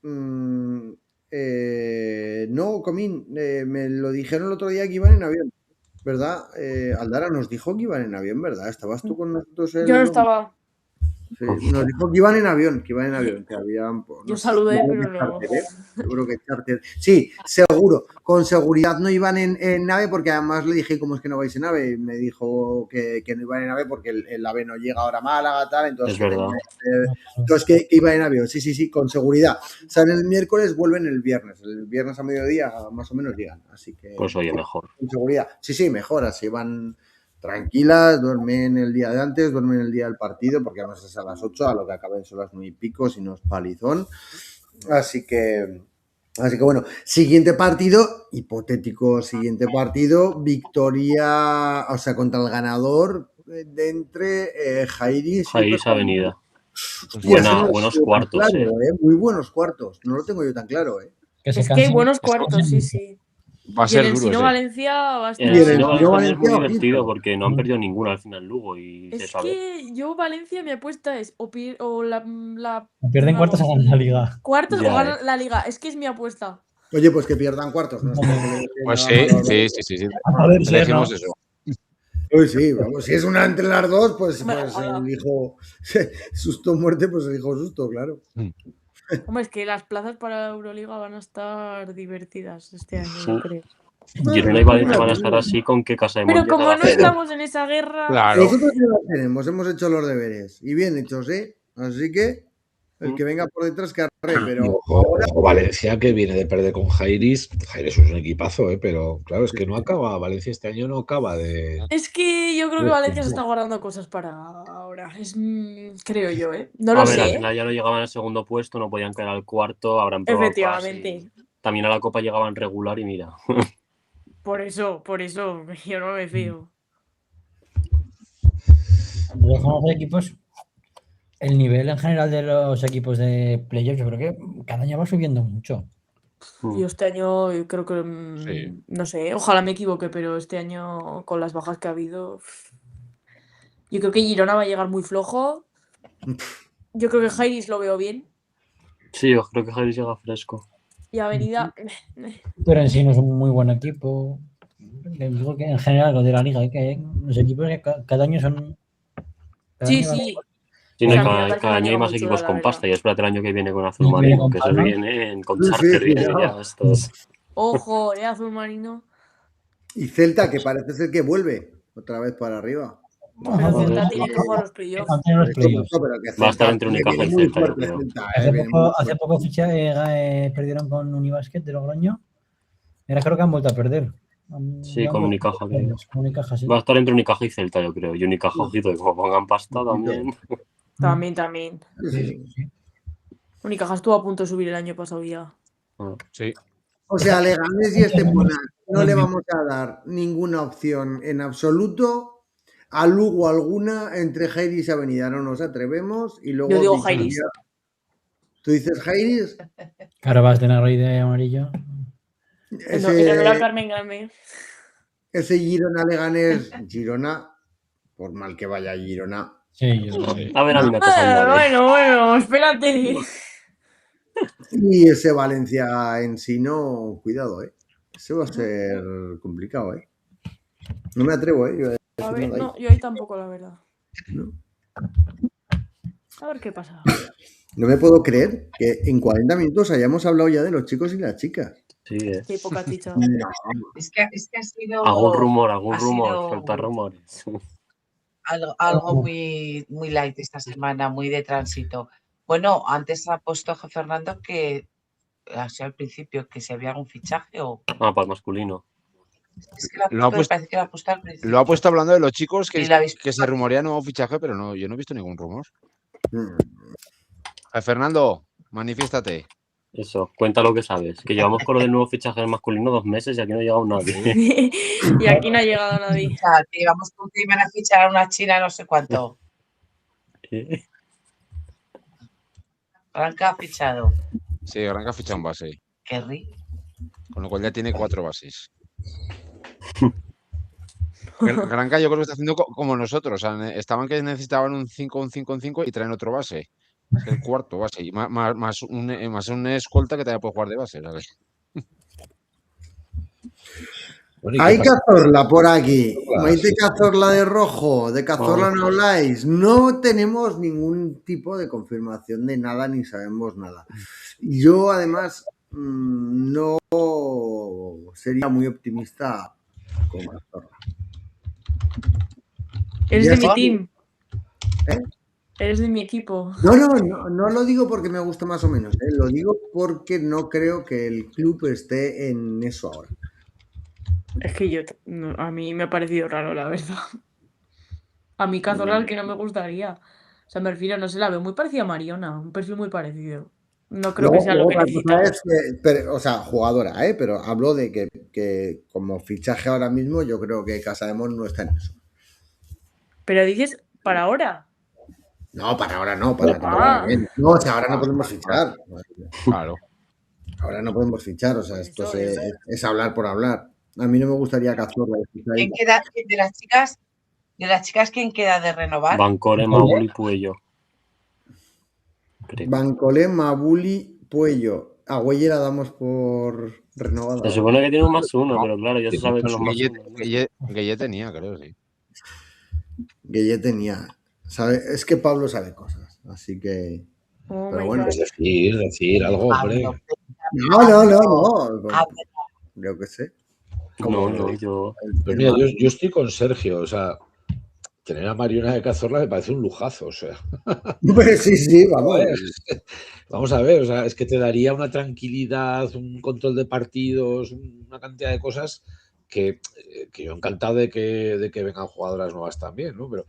No, Comín, me lo dijeron el otro día que iban en avión, ¿verdad? Aldara nos dijo que iban en avión, ¿verdad? ¿Estabas tú con nosotros? Yo no estaba. Sí, nos dijo que iban en avión, que habían... Yo saludé, pero no. Seguro que charter. Sí, seguro. Con seguridad no iban en nave, porque además le dije, ¿cómo es que no vais en nave? Y me dijo que no iban en nave porque el ave no llega ahora a Málaga, tal, entonces... Es verdad. Entonces que iban en avión, sí, con seguridad. Salen el miércoles, vuelven el viernes a mediodía más o menos llegan, así que... Pues oye, mejor. Con seguridad. Sí, mejor, así van... tranquilas, duermen el día de antes, duermen el día del partido, porque además es a las 8, a lo que acaben son las 9 y pico, si no es palizón. Así que bueno, siguiente partido, hipotético siguiente partido, victoria, o sea, contra el ganador de entre Jairis y Avenida. Buenos cuartos, claro, muy buenos cuartos, no lo tengo yo tan claro, Es que hay buenos cuartos, sí. Va a ser duro. Ensino Valencia va a estar... El Ensino Valencia es muy divertido porque no han perdido ninguno al final Lugo y es que yo Valencia mi apuesta es o pierden cuartos o ganan la liga. Cuartos o ganan la liga, es que es mi apuesta. Oye, pues que pierdan cuartos, ¿no? Pues sí. A ver, elegimos eso. Uy, sí, vamos, si es una entre las dos, pues elijo susto muerte, pues elijo susto, claro. Hombre, es que las plazas para Euroliga van a estar divertidas este año, yo creo. Girona y Valencia van a estar así con qué casa de Pero como no estamos en esa guerra... Claro. Nosotros ya las tenemos, hemos hecho los deberes. Y bien hechos, ¿eh? Así que el que venga por detrás que arre, pero... Ojo, Valencia, que viene de perder con Jairis. Jairis es un equipazo, pero claro, es que no acaba. Valencia este año no acaba de... Es que yo creo que Valencia se está guardando cosas para ahora. Creo yo, ¿eh? No lo sé. Al final ya no llegaban al segundo puesto, no podían quedar al cuarto, habrán probado. Efectivamente. También a la Copa llegaban regular y mira. Por eso, yo no me fío. De los nuevos equipos, el nivel en general de los equipos de playoffs, yo creo que cada año va subiendo mucho. Yo este año creo que, no sé, ojalá me equivoque, pero este año con las bajas que ha habido, yo creo que Girona va a llegar muy flojo. Yo creo que Jairis lo veo bien. Sí, yo creo que Jairis llega fresco. Y Avenida... Pero en sí no es un muy buen equipo. Digo que en general lo de la liga, que los equipos cada año son... Sí. Sí, cada año hay más equipos con pasta y espérate el año que viene con Azul Marino, que se viene con Charter, viene ya estos. Ojo, Azul Marino. Y Celta, que parece ser que vuelve otra vez para arriba. Pero Celta tiene que jugar los playoffs. Va a estar entre Unicaja y Celta, yo creo. Hace poco perdieron con Unibasket de Logroño. Ahora creo que han vuelto a perder. Sí, con Unicaja, creo. Sí. Va a estar entre Unicaja y Celta, yo creo. Y Unicaja, ojito, y como pongan pasta también. También. Sí. Unicaja estuvo a punto de subir el año pasado ya. Sí. O sea, Leganés y Estepona no le vamos a dar ninguna opción en absoluto a Lugo alguna entre Jairis y Avenida. No nos atrevemos y luego... Yo digo Jairis. ¿Tú dices Jairis? Carabas de negro y de amarillo. Era Carmen Game. Ese Girona-Leganés, Girona, por mal que vaya Girona. Sí, a ver, bueno, espérate. Y ese Valencia en sí no, cuidado, ese va a ser complicado, No me atrevo, A ver, no, yo ahí tampoco, la verdad. No. A ver qué pasa. No me puedo creer que en 40 minutos hayamos hablado ya de los chicos y las chicas. Sí, Qué poca chicha. No. Es que ha sido... Algún rumor, falta rumores. Algo muy, muy light esta semana, muy de tránsito. Bueno, antes ha puesto Fernando que, así al principio, que si había algún fichaje o... para el masculino. Es que parece que lo ha puesto al principio. Lo ha puesto hablando de los chicos que se rumorea nuevo fichaje, pero no, yo no he visto ningún rumor. Fernando, manifiéstate. Eso, cuenta lo que sabes. Que llevamos con lo del nuevo fichaje del masculino 2 meses y aquí no ha llegado nadie. Y aquí no ha llegado nadie. O sea, digamos que iban a fichar a una china no sé cuánto. Granca ha fichado. Sí, Granca ha fichado un base. Qué rico. Con lo cual ya tiene 4 bases. Granca yo creo que está haciendo como nosotros. O sea, estaban que necesitaban un 5, un 5 en 5 y traen otro base. Es el cuarto base. Y más un escolta que también puede jugar de base, ¿sabes? Bueno, hay Cazorla por aquí. Maite Sí. Cazorla de rojo, de Cazorla no habláis. No tenemos ningún tipo de confirmación de nada ni sabemos nada. Yo, además, no sería muy optimista con Cazorla. Eres Ya de mi sé team. ¿Eh? Eres de mi equipo. No lo digo porque me gusta más o menos, lo digo porque no creo que el club esté en eso ahora. Es que a mí me ha parecido raro, la verdad. A mí Cazorla el que no me gustaría. O sea, me refiero, no sé, la veo muy parecida a Mariona, un perfil muy parecido. No creo que sea lo que otra cosa necesitamos. es que, o sea, jugadora, pero hablo de que como fichaje ahora mismo yo creo que Casademón no está en eso. Pero dices, ¿para ahora? No, para ahora no, para temporada que viene. No, o sea, ahora no podemos fichar. Claro. Ahora no podemos fichar, o sea, Pues esto eso, es hablar por hablar. A mí no me gustaría Cazorla. ¿Quién queda de las chicas? ¿De las chicas quién queda de renovar? Bancore, Mabuli, Puello. Creo. Bancolé, Mabuli, Puello. A Güelle la damos por renovada. Se supone que tiene un +1, No, pero claro, ya se sabe que los +1. Guille tenía, creo, sí. Guille tenía. Es que Pablo sabe cosas, así que. Oh pero my bueno. God. Decir algo, hombre. No. Yo qué sé. Yo. Pues mira, yo estoy con Sergio, o sea, tener a Mariona de Cazorla me parece un lujazo, o sea. Sí, vamos. Vamos a ver, o sea, es que te daría una tranquilidad, un control de partidos, una cantidad de cosas que yo encantado de que vengan jugadoras nuevas también, ¿no? Pero,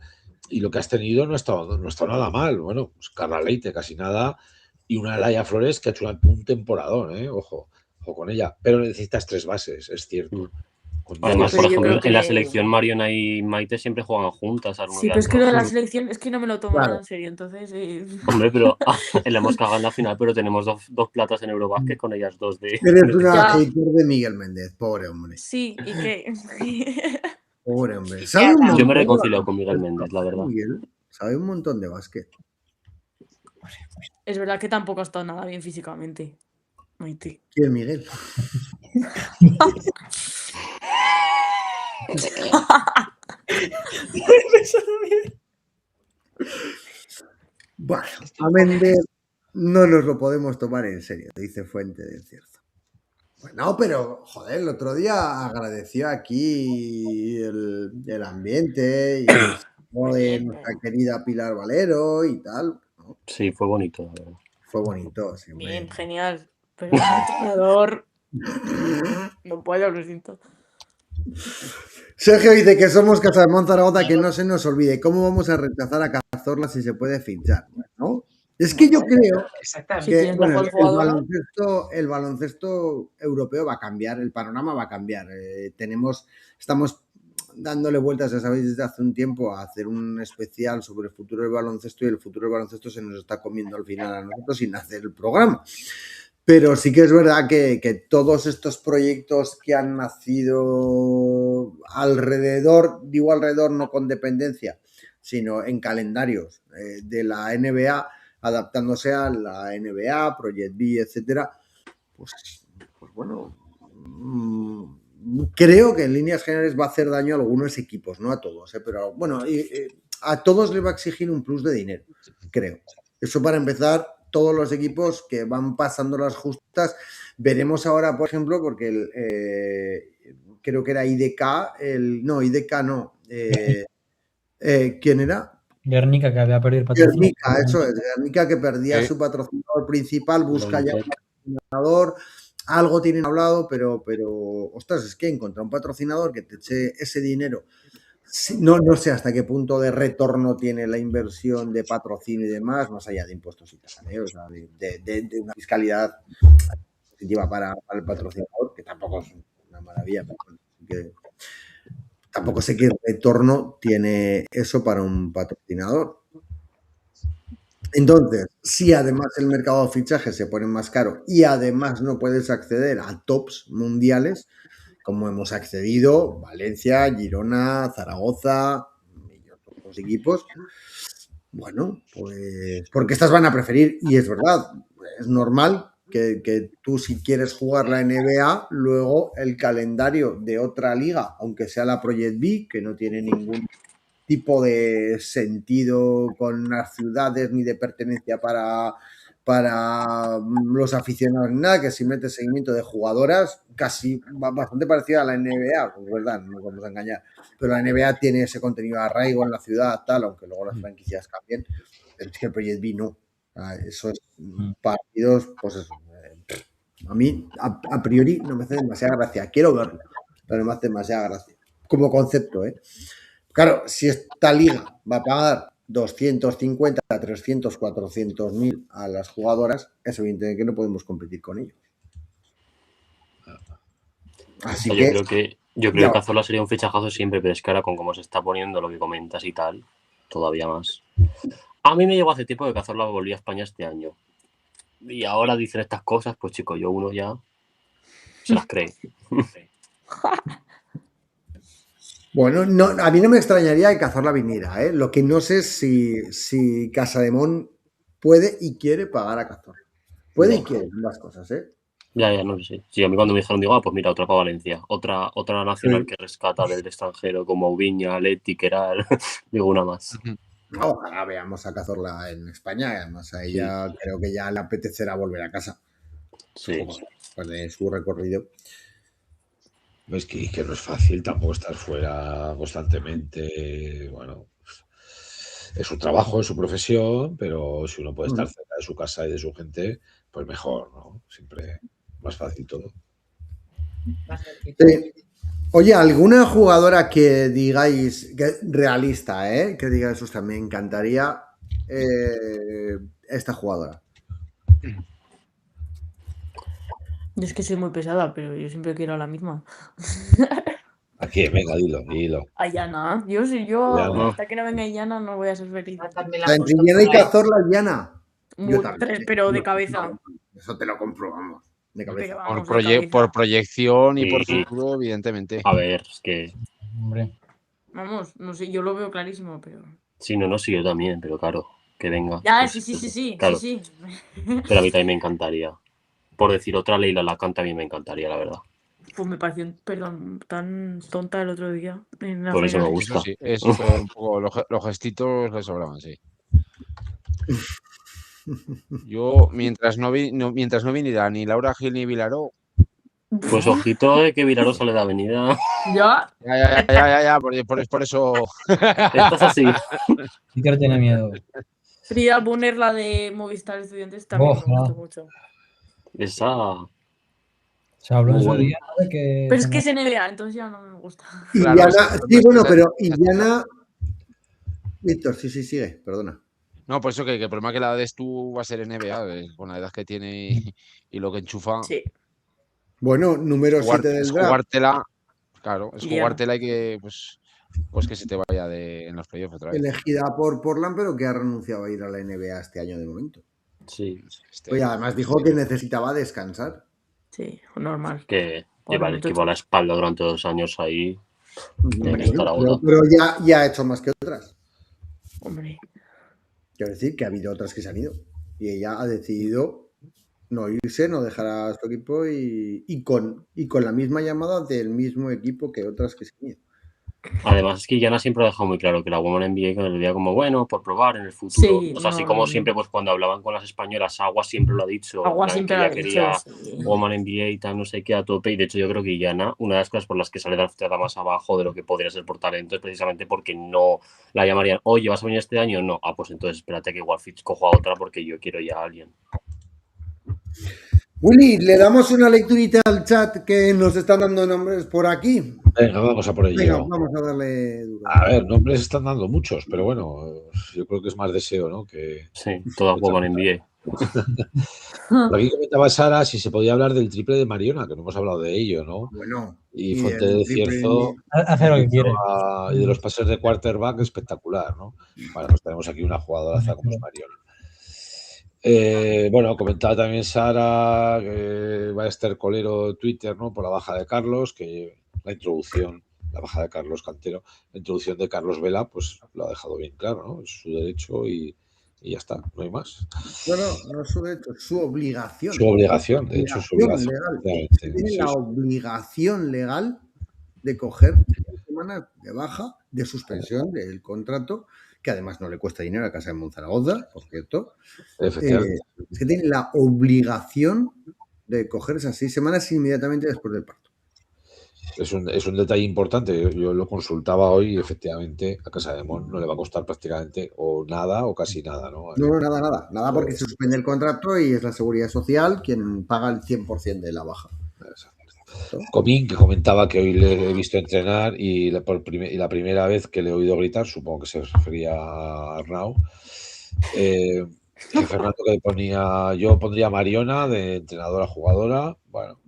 y lo que has tenido no ha estado nada mal. Bueno, pues Carla Leite, casi nada, y una Laia Flores que ha hecho un temporadón, ojo con ella. Pero necesitas 3 bases, es cierto. Además, pero por yo ejemplo, creo en la que- selección Mariona y Maite siempre juegan juntas. Sí, pero es que lo de la selección es que no me lo tomo nada en serio, entonces. Hombre, pero le hemos cagado en la final, pero tenemos dos platas en Eurobasket con ellas dos de. Eres una Ya. hater de Miguel Méndez, pobre hombre. Sí, ¿y qué? Pobre hombre. Yo me he reconciliado con Miguel Méndez, la verdad. Miguel sabe un montón de básquet. Es verdad que tampoco ha estado nada bien físicamente. Maite. ¿Quién, Miguel? Bueno, a Méndez no nos lo podemos tomar en serio, dice Fuente del Cierzo. Bueno, pero, joder, el otro día agradeció aquí el ambiente y de nuestra querida Pilar Valero y tal. ¿no? Sí, fue bonito, la verdad. Fue bonito, sí, hombre. Bien, genial. Pero el entrenador no puedo, lo siento. Sergio dice que somos Casademón Zaragoza, que no se nos olvide. ¿Cómo vamos a rechazar a Cazorla si se puede fichar? ¿No? Es que yo creo que bueno, el baloncesto europeo va a cambiar, el panorama va a cambiar. Estamos dándole vueltas, ya sabéis, desde hace un tiempo a hacer un especial sobre el futuro del baloncesto y el futuro del baloncesto se nos está comiendo al final a nosotros sin hacer el programa. Pero sí que es verdad que todos estos proyectos que han nacido alrededor, digo alrededor no con dependencia, sino en calendarios de la NBA, adaptándose a la NBA, Project B, etcétera, pues bueno, creo que en líneas generales va a hacer daño a algunos equipos, no a todos, pero bueno, a todos les va a exigir un plus de dinero, creo. Eso para empezar. Todos los equipos que van pasando las justas. Veremos ahora, por ejemplo, porque creo que era IDK, IDK no. ¿Quién era? Guernica, que había perdido el patrocinador. Guernica, eso es. Guernica que perdía su patrocinador principal, busca ya un patrocinador. Algo tienen hablado, pero, ostras, es que encontrar un patrocinador que te eche ese dinero. No sé hasta qué punto de retorno tiene la inversión de patrocinio y demás, más allá de impuestos y tal, o sea, de una fiscalidad positiva para el patrocinador, que tampoco es una maravilla, pero tampoco sé qué retorno tiene eso para un patrocinador. Entonces, si además el mercado de fichajes se pone más caro y además no puedes acceder a tops mundiales, como hemos accedido Valencia, Girona, Zaragoza y otros equipos, bueno, pues porque estas van a preferir, y es verdad, es normal que tú si quieres jugar la NBA, luego el calendario de otra liga, aunque sea la Project B, que no tiene ningún tipo de sentido con las ciudades ni de pertenencia para los aficionados ni nada, que simplemente seguimiento de jugadoras, casi bastante parecida a la NBA, pues verdad, no nos vamos a engañar, pero la NBA tiene ese contenido de arraigo en la ciudad, tal, aunque luego las franquicias cambien, pero es que el Project B no. Eso es partidos, pues eso. A mí, a priori, no me hace demasiada gracia. Quiero verlo, pero no me hace demasiada gracia. Como concepto, ¿eh? Claro, si esta liga va a pagar 250, 300, 400 mil a las jugadoras, es evidente que no podemos competir con ellos. Así yo creo que Cazorla sería un fichajazo siempre, pero es que ahora con cómo se está poniendo lo que comentas y tal, todavía más. A mí me llegó hace tiempo que Cazorla volvía a España este año. Y ahora dicen estas cosas, pues chicos, yo uno ya se las cree. Bueno, no, a mí no me extrañaría que Cazorla viniera, ¿eh? Lo que no sé es si Casademón puede y quiere pagar a Cazorla. Puede y quiere las cosas, ¿eh? Ya, no sé. Sí, a mí cuando me dijeron, digo, pues mira, otra para Valencia. Otra nacional que rescata del extranjero, como Ubiña, Leti, Keral. Digo, una más. Ojalá veamos a Cazorla en España, además a ella creo que ya le apetecerá volver a casa. Sí. Pues de su recorrido. Es que no es fácil tampoco estar fuera constantemente. Bueno, es su trabajo, es su profesión, pero si uno puede estar cerca de su casa y de su gente, pues mejor, ¿no? Siempre más fácil todo. Sí. Oye, ¿alguna jugadora que digáis, realista, que digáis, ostras, me encantaría esta jugadora? Yo es que soy muy pesada, pero yo siempre quiero a la misma. ¿A quién? Venga, dilo. A Yana. Yo hasta que no venga Yana no voy a ser feliz. Entre Yana y Cazorla, Yana. Tres, pero de cabeza. Eso te lo comprobamos. De cabeza. Vamos, por proyección y por futuro, evidentemente. A ver, es que... Hombre. Vamos, no sé, yo lo veo clarísimo, pero... Sí, sí, yo también, pero claro, que venga. Ya, pues, sí. Claro. Sí. Pero a mí también me encantaría. Por decir otra, Leila Lacan también me encantaría, la verdad. Pues me pareció, tan tonta el otro día. Por eso me gusta. Eso sí, un poco, los gestitos le sobraban, sí. Yo, mientras no viniera ni Laura Gil ni Vilaró. Pues ojito de que Vilaró sale de avenida. Ya. Ya, por eso. Estás así. Sí que no tiene miedo. Frida Buner, la de Movistar Estudiantes, también me gustó mucho. Esa... Se habló en su día de que... Pero es que es NBA, entonces ya no me gusta. Y claro, Yana, sí, bueno, pero Yana... Víctor, sí, sigue, perdona. No, por eso que el problema que la des tú va a ser NBA, con la edad que tiene y lo que enchufa. Sí. Bueno, número 7 del draft. Jugártela, claro, es jugártela y que pues que se te vaya en los playoffs otra vez. Elegida por Portland, pero que ha renunciado a ir a la NBA este año de momento. Sí. Oye, además dijo que necesitaba descansar. Sí, normal. Que lleva el equipo a la espalda durante 2 años ahí. Pero ya ha hecho más que otras. Hombre. Quiero decir que ha habido otras que se han ido. Y ella ha decidido no irse, no dejar a su equipo y con la misma llamada del mismo equipo que otras que se han ido. Además, es que Yana siempre ha dejado muy claro que la Women NBA que le veía como bueno, por probar en el futuro. Sí, o sea, así como siempre, pues cuando hablaban con las españolas, Agua siempre lo ha dicho. Agua siempre lo ha dicho. Quería Women NBA y tal, no sé qué, a tope. Y de hecho, yo creo que Yana, una de las cosas por las que sale drafteada más abajo de lo que podría ser por talento es precisamente porque no la llamarían, oye, ¿vas a venir este año? No. Pues entonces espérate que igual cojo a otra porque yo quiero ya a alguien. Willy, le damos una lecturita al chat que nos están dando nombres por aquí. Venga, vamos a por ello. Venga, vamos a darle duro. A ver, nombres están dando muchos, pero bueno, yo creo que es más deseo, ¿no? Sí, toda Woman NBA. Por aquí comentaba Sara si se podía hablar del triple de Mariona, que no hemos hablado de ello, ¿no? Bueno. Y Fuente de Cierzo. Hace lo que quiere. Y de los pases de quarterback, espectacular, ¿no? Bueno, pues tenemos aquí una jugadora como es Mariona. Bueno, comentaba también Sara que va a estar colero Twitter, ¿no? Por la baja de Carlos, que la introducción, la baja de Carlos Cantero, la introducción de Carlos Vela, pues lo ha dejado bien claro, ¿no? Es su derecho y y ya está, no hay más. Bueno, no es su derecho, es su obligación. Su obligación, de hecho, su obligación legal. Tiene la obligación legal de coger 3 semanas de baja, de suspensión del contrato, que además no le cuesta dinero a Casa de Monzaragoza, por cierto. Es que tiene la obligación de coger esas 6 semanas inmediatamente después del parto. Es un detalle importante. Yo lo consultaba hoy y efectivamente a Casa de Mon no le va a costar prácticamente o nada o casi nada, ¿no? No, nada porque se suspende el contrato y es la Seguridad Social quien paga el 100% de la baja. Comín, que comentaba que hoy le he visto entrenar y la primera vez que le he oído gritar, supongo que se refería a Arnau, Fernando que ponía, yo pondría a Mariona de entrenadora jugadora, bueno.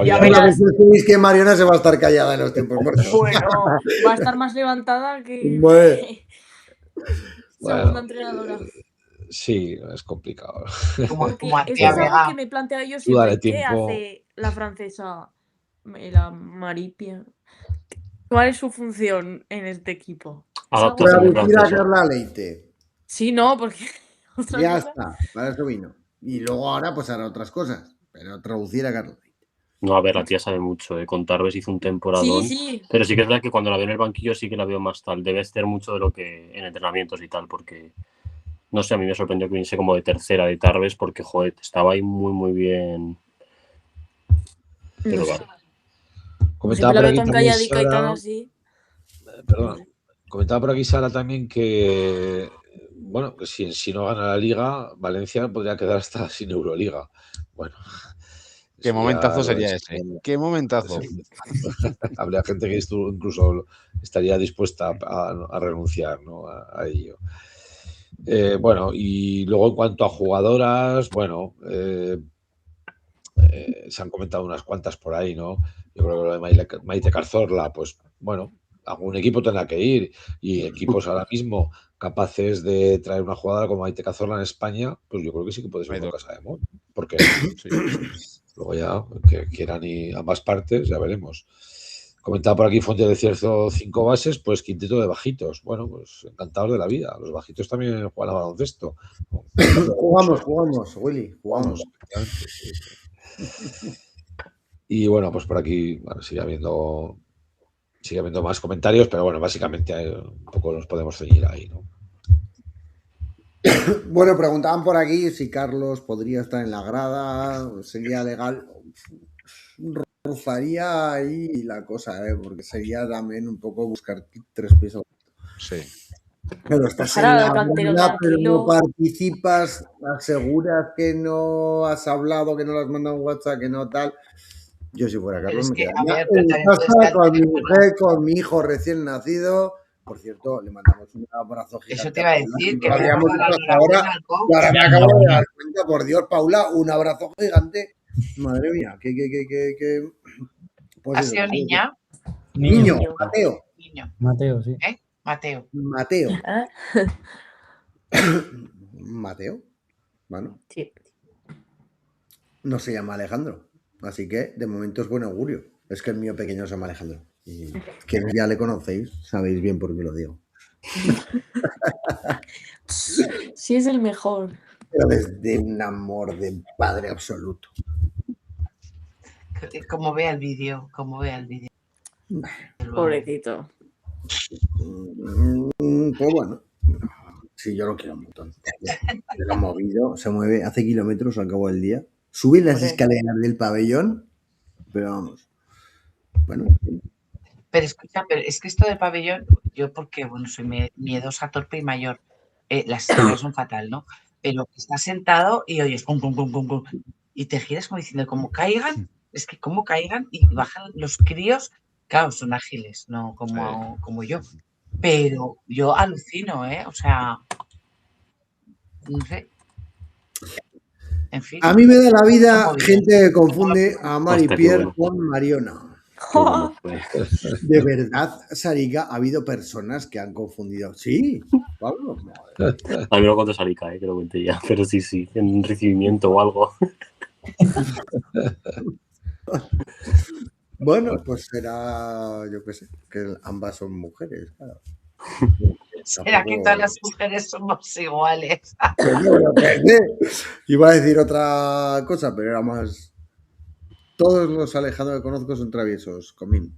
Ya verás. Es que Mariona se va a estar callada en los tiempos muertos. Bueno, va a estar más levantada que segunda entrenadora. Sí, es complicado. Porque eso es algo que me he planteado yo siempre. ¿Qué hace la francesa, la Maripia? ¿Cuál es su función en este equipo? Traducir a Carla Leite. Sí, no, porque... Ya está, para eso vino. Y luego ahora pues hará otras cosas, pero traducir a Carla Leite. No, a ver, la tía sabe mucho, con Tarbes hizo un temporadón. Sí. Pero sí que es verdad que cuando la veo en el banquillo sí que la veo más tal. Debe ser mucho de lo que en entrenamientos y tal, porque... No sé, a mí me sorprendió que viniese como de tercera de Tarbes porque, joder, estaba ahí muy, muy bien. Pero vale. Comentaba por aquí tan calladica y tan así. Perdón. Comentaba por aquí Sara también que, bueno, que si no gana la Liga, Valencia podría quedar hasta sin Euroliga. Bueno. Qué momentazo sería ese. Qué momentazo. Habría gente que incluso estaría dispuesta a renunciar, ¿no? a ello. Bueno, y luego en cuanto a jugadoras, bueno, se han comentado unas cuantas por ahí, ¿no? Yo creo que lo de Maite Cazorla, pues bueno, algún equipo tendrá que ir y equipos ahora mismo capaces de traer una jugadora como Maite Cazorla en España, pues yo creo que sí que puede ser una Casa de Mon, porque sí. Luego ya que quieran ir ambas partes, ya veremos. Comentaba por aquí Fuente de Cierzo 5 bases, pues quinteto de bajitos. Bueno, pues encantados de la vida. Los bajitos también juegan a baloncesto. Jugamos, Willy, jugamos. Y bueno, pues por aquí sigue habiendo más comentarios, pero bueno, básicamente un poco nos podemos ceñir ahí, ¿no? Bueno, preguntaban por aquí si Carlos podría estar en la grada, sería legal. Rozaría ahí la cosa, porque sería también un poco buscar 3 pies. Sí. Pero estás en la grada, pero no participas, aseguras que no has hablado, que no le has mandado un WhatsApp, que no tal. Yo si fuera Carlos me quedaría en casa con mi mujer, con mi hijo recién nacido. Por cierto, le mandamos un abrazo gigante. Eso te iba a decir, que ahora me acabo de dar cuenta, por Dios, Paula, un abrazo gigante. Madre mía, que pues ¿ha sido niña? Niño, Mateo. Mateo, sí. Mateo. Mateo. Bueno. Sí. No se llama Alejandro. Así que de momento es buen augurio. Es que el mío pequeño se llama Alejandro. Y quienes ya le conocéis, sabéis bien por qué lo digo. Sí, es el mejor. Pero desde un amor de padre absoluto. Como vea el vídeo, Pobrecito. Pues bueno, sí, yo lo quiero un montón. Se lo ha movido, se mueve, hace kilómetros al cabo del día. Sube las escaleras del pabellón, pero vamos. Bueno. Pero escucha, es que esto del pabellón, yo porque, bueno, soy miedosa, torpe y mayor, las escaleras son fatal, ¿no? Pero estás sentado y oyes pum, pum, pum, pum, pum, y te giras como diciendo, como caigan, es que como caigan y bajan los críos, claro, son ágiles, no como yo. Pero yo alucino, o sea, no sé. En fin. A mí me da la vida gente que confunde a Mari Pierre con Mariona. De verdad, Sarika, ha habido personas que han confundido. Sí, Pablo. A mí me lo contó Sarika, que lo conté ya, pero sí, en un recibimiento o algo. Bueno, pues será, yo qué sé, que ambas son mujeres, claro. Será que todas las mujeres somos iguales. Iba a decir otra cosa, pero era más... Todos los Alejandro que conozco son traviesos, Comín.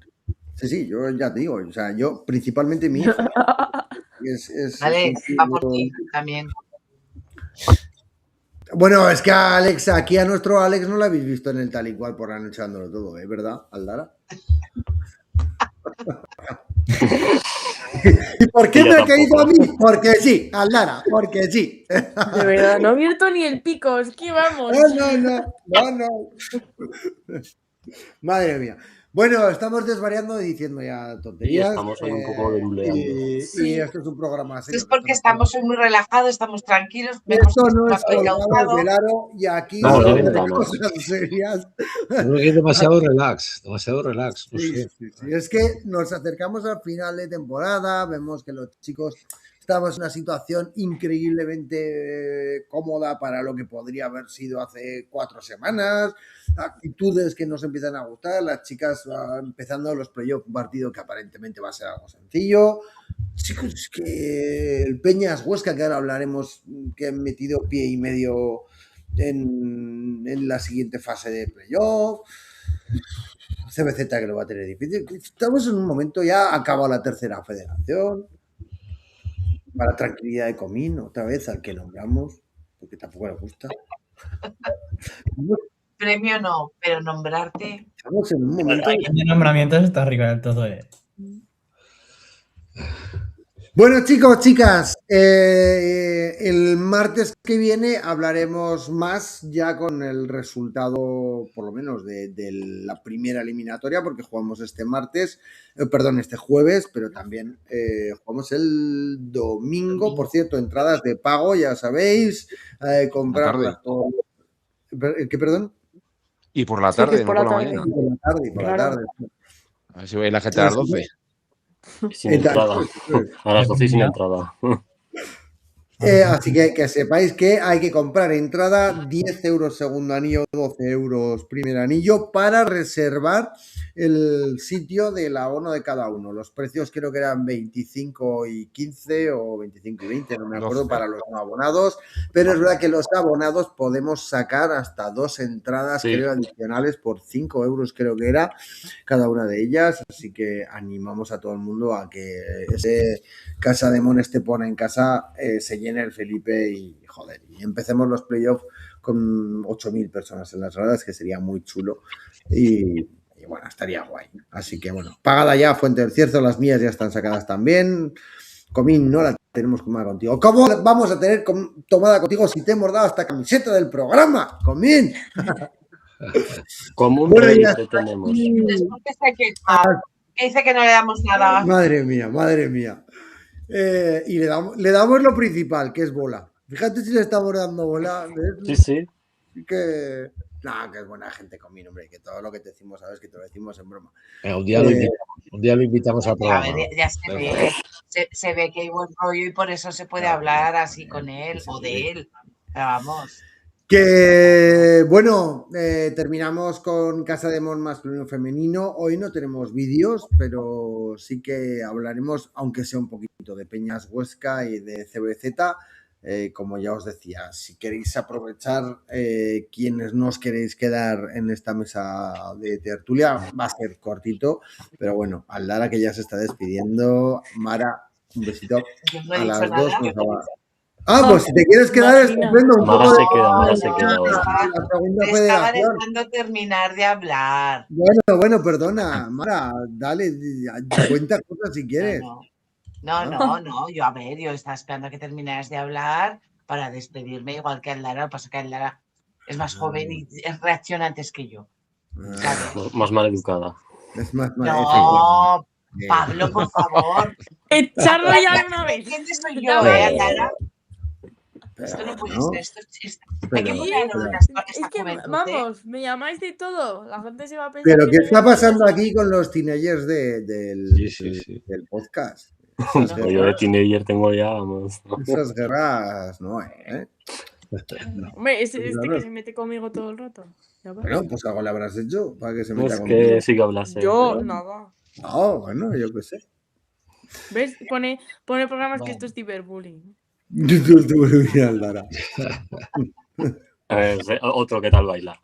Sí, yo ya te digo, o sea, yo principalmente mi hijo. Alex, va por ti también. Bueno, es que a Alex, aquí a nuestro Alex no lo habéis visto en el tal y cual por anocheándolo todo, ¿verdad, Aldara? ¿Y por qué me ha caído a mí? Porque sí, Aldara, porque sí. De verdad, no he abierto ni el pico, es que vamos. No. Madre mía. Bueno, estamos desvariando y diciendo ya tonterías. Y estamos ahí un poco deruleando. Y esto es un programa serio. Es porque estamos muy relajados, estamos tranquilos. Esto no es Colgado del Aro y aquí no, cosas serias. Creo que es demasiado relax, no sé. Sí. Es que nos acercamos al final de temporada, vemos que los chicos estamos en una situación increíblemente cómoda para lo que podría haber sido hace 4 semanas, actitudes que nos empiezan a gustar, las chicas empezando los playoffs, un partido que aparentemente va a ser algo sencillo. Chicos, es que el Peñas Huesca, que ahora hablaremos, que han metido pie y medio en la siguiente fase de playoff. CBZ que lo va a tener difícil. Estamos en un momento, ya acaba la tercera federación. Para tranquilidad de Comín, otra vez al que nombramos, porque tampoco le gusta. Premio no, pero nombrarte. Estamos en un momento. De nombramientos está arriba del todo. Bueno, chicos, chicas, el martes que viene hablaremos más ya con el resultado, por lo menos, de la primera eliminatoria, porque jugamos este jueves, pero también jugamos el domingo. Por cierto, entradas de pago, ya sabéis, comprarlas todo. ¿Qué, perdón? Y por la tarde, no por la mañana. Por la tarde. A ver si voy a la gente a las 12. Sin entrada. A las 12 sin entrada. Así que sepáis que hay que comprar entrada, 10 euros segundo anillo, 12 euros primer anillo, para reservar el sitio del abono de cada uno. Los precios creo que eran 25 y 15 o 25 y 20, no me acuerdo, para los no abonados, pero es verdad que los abonados podemos sacar hasta 2 entradas, creo, adicionales por 5 euros, creo que era cada una de ellas, así que animamos a todo el mundo a que ese Casa de Mon Estepona en casa se llene el Felipe y joder, y empecemos los playoffs con 8.000 personas en las gradas, que sería muy chulo y bueno, estaría guay. Así que bueno, pagada ya Fuente del Cierzo, las mías ya están sacadas también. Comín, no la tenemos tomada contigo. ¿Cómo vamos a tener tomada contigo si te hemos dado esta camiseta del programa, Comín? Como un rey te tenemos. Que dice que no le damos nada. Madre mía. Y le damos lo principal, que es bola. Fíjate si le estamos dando bola. ¿Ves? Sí. Que es buena gente, Comín, hombre, que todo lo que te decimos, sabes que te lo decimos en broma. Un día lo invitamos al programa. A ver, ya se ve que hay buen rollo y por eso se puede hablar así con él o de él. Vamos. Que bueno, terminamos con Casa de Mon masculino y femenino. Hoy no tenemos vídeos, pero sí que hablaremos, aunque sea un poquito, de Peñas Huesca y de CBZ. Como ya os decía, si queréis aprovechar, quienes no os queréis quedar en esta mesa de tertulia, va a ser cortito, pero bueno, Aldara, que ya se está despidiendo, Mara, un besito a las dos. Pues si te quieres quedar, estupendo. Un Mara poco se queda, Mara se queda. La segunda estaba dejando terminar de hablar. Bueno, perdona, Mara, dale, cuenta cosas si quieres. No, yo estaba esperando a que terminaras de hablar para despedirme, igual que Aldara. Lo que pasa es que Aldara es más joven y reacciona antes que yo. Más mal educada. Es más no, Pablo, por favor. Echarlo ya una vez. ¿Quién soy yo, Aldara? Esto no puede ser. Hay que ponerlo en es que, vamos, me llamáis de todo. La gente se va a pensar. Pero ¿qué está pasando aquí con los teenagers del podcast? Yo de teenager tengo ya, vamos. Esas guerras, no, Hombre, que se mete conmigo todo el rato. Bueno, pues algo le habrás hecho para que se meta conmigo. Es que sí que hablas. Yo, nada. Bueno, yo qué sé. ¿Ves? Pone programas que esto es ciberbullying. Aldara. Otro que tal baila.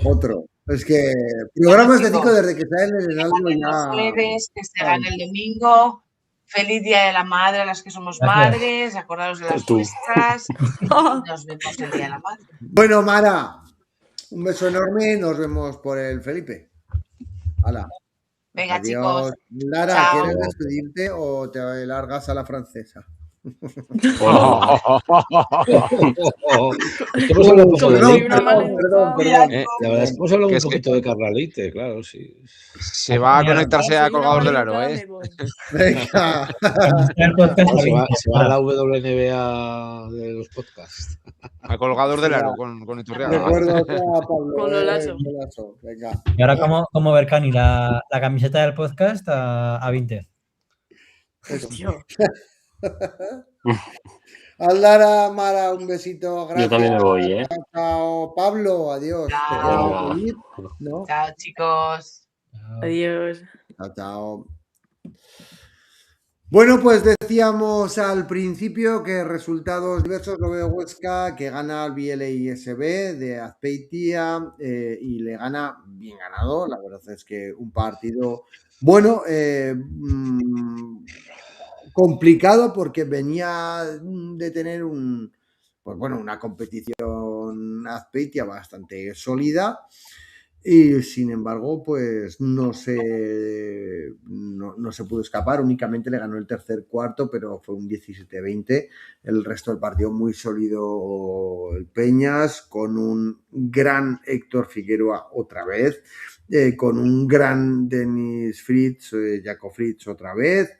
Otro. Es que programas Bueno, de Tico desde que salen en el algo el ya. jueves, que se gane el domingo. Feliz Día de la Madre a las que somos madres. Acordaros de las nuestras. Nos vemos el Día de la Madre. Bueno, Mara, un beso enorme. Nos vemos por el Felipe. Hala. Venga, Adiós. chicos. Lara, Chao. ¿quieres despedirte o te largas a la francesa? Hemos hablado un poco de Perdón, la verdad es que hemos hablado un poquito de Carralite, claro, sí. Se va a conectarse a Colgador del Aro, ¿eh? Venga. Se va a la WNBA de los podcasts. A Colgador del Aro con Iturriaga. Recuerdo a Pablo. Con Lolaso. Venga. Y ahora como Berkani, la camiseta del podcast a 20. Aldara, Mara, un besito. Gracias. Yo también me voy, ¿eh? Chao, Pablo, adiós. Chao. ¿No? Chao, chicos. Adiós. Chao. Bueno, pues decíamos al principio que resultados diversos lo veo Huesca, que gana al BLISB de Azpeitia y le gana bien ganado. La verdad es que un partido bueno, complicado porque venía de tener una competición Azpeitia bastante sólida. Y sin embargo, pues no se pudo escapar, únicamente le ganó el tercer cuarto, pero fue un 17-20. El resto del partido muy sólido el Peñas, con un gran Héctor Figueroa otra vez, con un gran Denis Fritz, Jaco Fritz otra vez,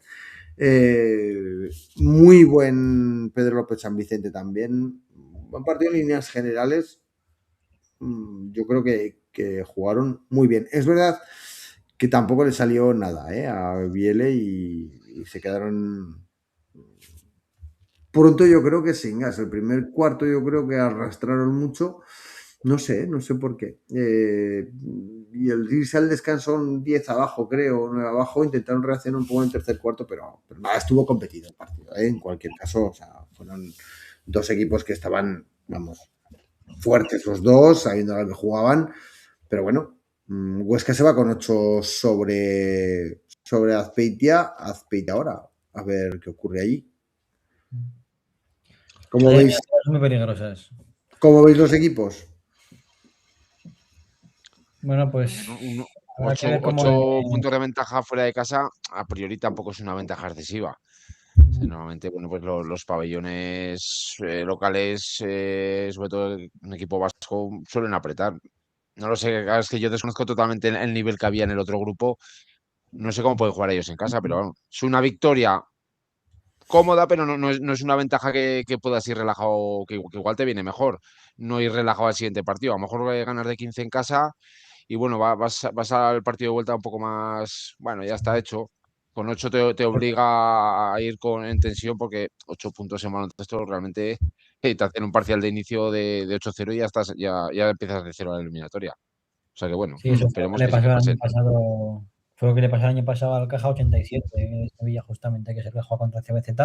muy buen Pedro López San Vicente también. Buen partido en líneas generales. Yo creo que jugaron muy bien. Es verdad que tampoco le salió nada a Biele y se quedaron pronto, yo creo que sin gas. El primer cuarto yo creo que arrastraron mucho, no sé por qué. Y el irse al descanso 10 abajo, creo, 9 abajo, intentaron reaccionar un poco en el tercer cuarto, pero nada, estuvo competido el partido. En cualquier caso, o sea, fueron dos equipos que estaban, fuertes los dos, sabiendo a lo que jugaban, pero bueno, Huesca se va con 8 sobre Azpeitia ahora, a ver qué ocurre allí. ¿Cómo veis? Son muy peligrosas. ¿Cómo veis los equipos? Bueno, pues 8 puntos de ventaja fuera de casa, a priori tampoco es una ventaja excesiva. Normalmente, bueno, pues los pabellones locales, sobre todo un equipo vasco, suelen apretar. No lo sé, es que yo desconozco totalmente el nivel que había en el otro grupo. No sé cómo pueden jugar ellos en casa, pero bueno, es una victoria cómoda, pero no es una ventaja que puedas ir relajado, que igual te viene mejor no ir relajado al siguiente partido. A lo mejor ganar de 15 en casa y bueno, vas al partido de vuelta un poco más, bueno, ya está hecho. Con 8 te obliga a ir en tensión porque 8 puntos en baloncesto realmente te hacen un parcial de inicio de 8-0 y ya empiezas de cero a la eliminatoria. O sea que bueno, sí, eso esperemos que que sí que pase. Fue lo que le pasó el año pasado al Caja 87 de Sevilla, justamente, que es el que juega contra CBZ,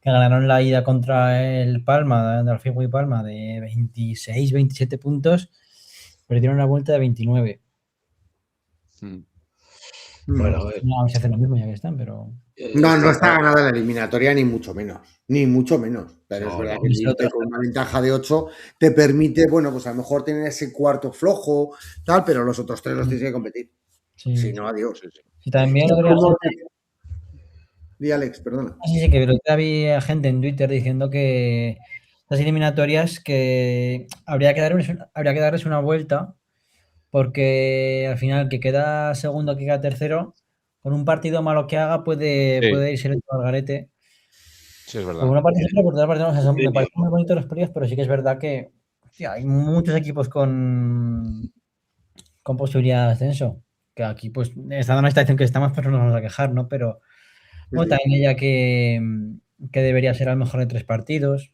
que ganaron la ida contra el Palma, de Alfigui y Palma, de 26-27 puntos, perdieron la vuelta de 29. Bueno, a ver. No, se hace lo mismo ya que están, pero... No está ganada la eliminatoria, ni mucho menos. Pero es verdad que irte con una ventaja de 8 te permite, bueno, pues a lo mejor tener ese cuarto flojo, tal, pero los otros 3 los tienes que competir. Sí. Si no, adiós. Y también Di, Alex, perdona. Sí, que había gente en Twitter diciendo que las eliminatorias que habría que darles una vuelta porque al final que queda segundo, que queda tercero, con un partido malo que haga puede irse el garete. Sí, es verdad. Por una parte, por otra parte, no, me parecen muy bonitos los partidos, pero sí que es verdad que hay muchos equipos con posibilidad de ascenso. Que aquí, pues, estando en la situación que estamos, pues no nos vamos a quejar, ¿no? Pero bueno, también ella que debería ser a lo mejor de 3 partidos.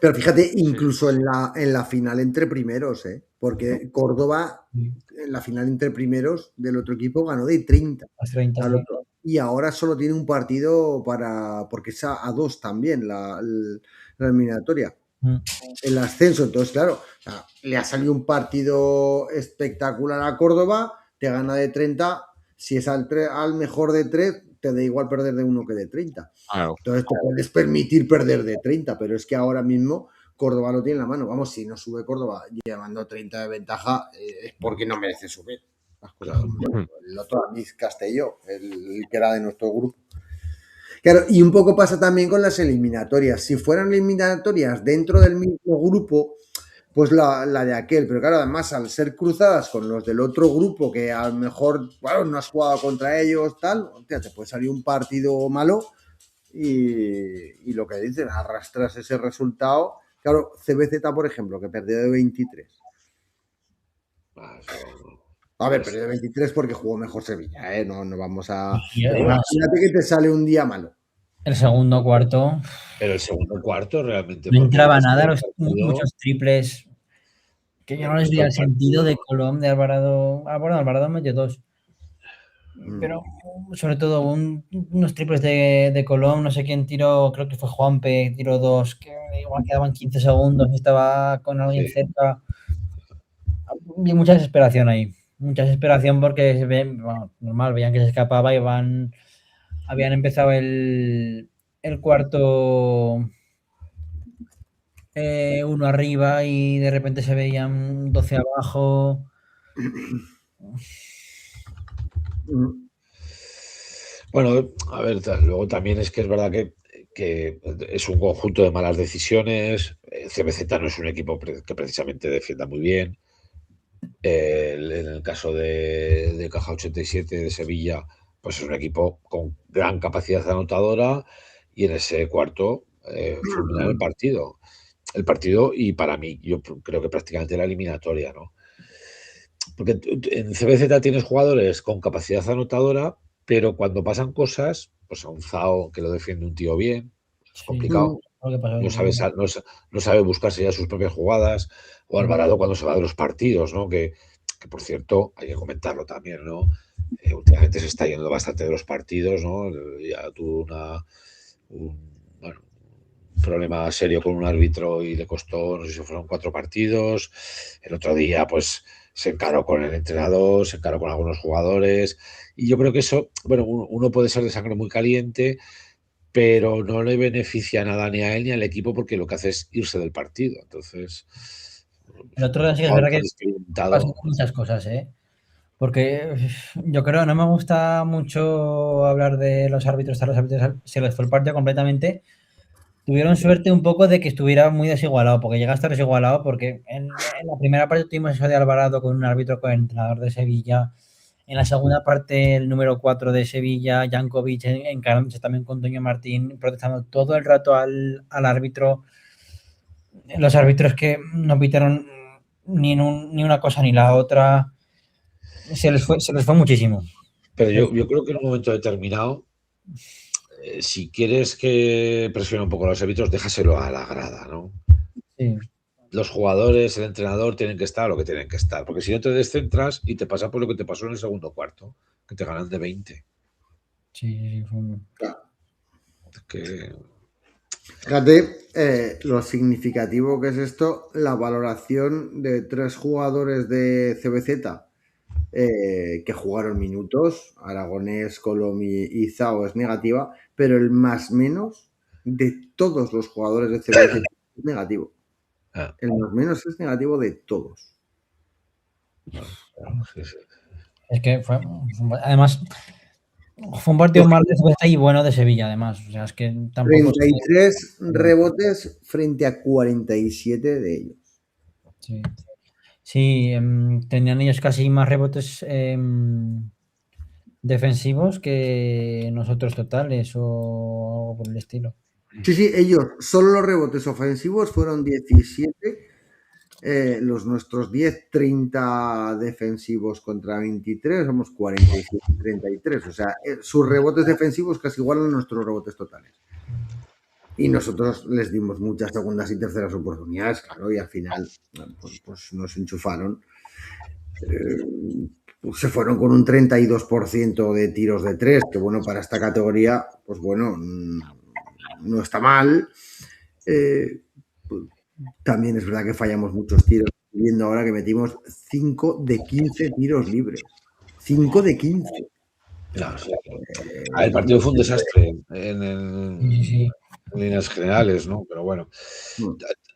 Pero fíjate, incluso en la final entre primeros, porque Córdoba en la final entre primeros del otro equipo ganó de 30. 30 al otro. Y ahora solo tiene un partido porque es a 2 también la eliminatoria. El ascenso, entonces claro, le ha salido un partido espectacular a Córdoba, te gana de 30, si es al mejor de 3, te da igual perder de 1 que de 30. Claro. Entonces te puedes permitir perder de 30, pero es que ahora mismo Córdoba lo tiene en la mano. Vamos, si no sube Córdoba llevando 30 de ventaja, es porque no merece subir. Las cosas son bien. El otro, Luis Castelló, el que era de nuestro grupo. Claro, y un poco pasa también con las eliminatorias. Si fueran eliminatorias dentro del mismo grupo, pues la de aquel. Pero claro, además, al ser cruzadas con los del otro grupo, que a lo mejor, bueno, no has jugado contra ellos, tal, te puede salir un partido malo y lo que dicen, arrastras ese resultado. Claro, CBZ, por ejemplo, que perdió de 23. A ver, perdió de 23 porque jugó mejor Sevilla, ¿eh? No vamos a... Imagínate que te sale un día malo. El segundo cuarto. Pero el segundo cuarto realmente... No entraba nada, muchos triples que yo no les veía el sentido de Colom, de Alvarado. Bueno, Alvarado metió 2. Pero sobre todo unos triples de Colom, no sé quién tiró, creo que fue Juanpe, tiró 2, que igual quedaban 15 segundos, estaba con alguien cerca. Y mucha desesperación ahí. Mucha desesperación porque se ve, bueno, normal, veían que se escapaba y habían empezado el cuarto 1 arriba y de repente se veían 12 abajo. Bueno, a ver, luego también es que es verdad que es un conjunto de malas decisiones. CBZ no es un equipo que precisamente defienda muy bien. En el caso de Caja 87 de Sevilla, pues es un equipo con gran capacidad anotadora y en ese cuarto fulminar el partido. Y para mí, yo creo que prácticamente la eliminatoria, ¿no? Porque en CBZ tienes jugadores con capacidad anotadora, pero cuando pasan cosas, pues a un Zao que lo defiende un tío bien, es complicado. No sabe buscarse ya sus propias jugadas, o Alvarado cuando se va de los partidos, ¿no? Que por cierto, hay que comentarlo también, ¿no? Últimamente se está yendo bastante de los partidos, ¿no? Ya tuvo un problema serio con un árbitro y le costó, no sé si fueron 4 partidos. El otro día, pues, se encaró con el entrenador, se encaró con algunos jugadores. Y yo creo que eso, bueno, uno puede ser de sangre muy caliente, pero no le beneficia nada ni a él ni al equipo porque lo que hace es irse del partido. Entonces, el otro día sí que es verdad que pasan muchas cosas, ¿eh? Porque yo creo, no me gusta mucho hablar de los árbitros, a los árbitros se les fue el partido completamente. Tuvieron suerte un poco de que estuviera muy desigualado, porque llega a estar desigualado, porque en la primera parte tuvimos eso de Alvarado con un árbitro, con el entrenador de Sevilla. En la segunda parte, el número 4 de Sevilla, Jankovic, encarándose también con Toño Martín, protestando todo el rato al árbitro. Los árbitros que no pitaron ni una cosa ni la otra. Se les fue muchísimo. Pero yo creo que en un momento determinado, si quieres que presione un poco a los árbitros, déjaselo a la grada, ¿no? Sí. Los jugadores, el entrenador tienen que estar lo que tienen que estar, porque si no te descentras y te pasa por lo que te pasó en el segundo cuarto, que te ganan de 20. Sí, fue muy... Fíjate lo significativo que es esto, la valoración de 3 jugadores de CBZ que jugaron minutos, Aragonés, Colom y Zao es negativa, pero el más menos de todos los jugadores de CBZ es negativo. El más menos es negativo de todos. Es que además fue un partido mal de CBZ y bueno de Sevilla, además. O sea, es que tampoco 33 rebotes frente a 47 de ellos. Sí. Sí, tenían ellos casi más rebotes defensivos que nosotros totales o algo por el estilo. Sí, ellos, solo los rebotes ofensivos fueron 17, los nuestros 10, 30 defensivos contra 23, somos 47, 33, o sea, sus rebotes defensivos casi igualan a nuestros rebotes totales. Y nosotros les dimos muchas segundas y terceras oportunidades, claro, y al final pues nos enchufaron. se fueron con un 32% de tiros de 3, que bueno, para esta categoría, pues bueno, no está mal. También es verdad que fallamos muchos tiros. Estoy viendo ahora que metimos 5 de 15 tiros libres. 5 de 15. Claro. El partido fue un desastre en líneas generales, ¿no? Pero bueno.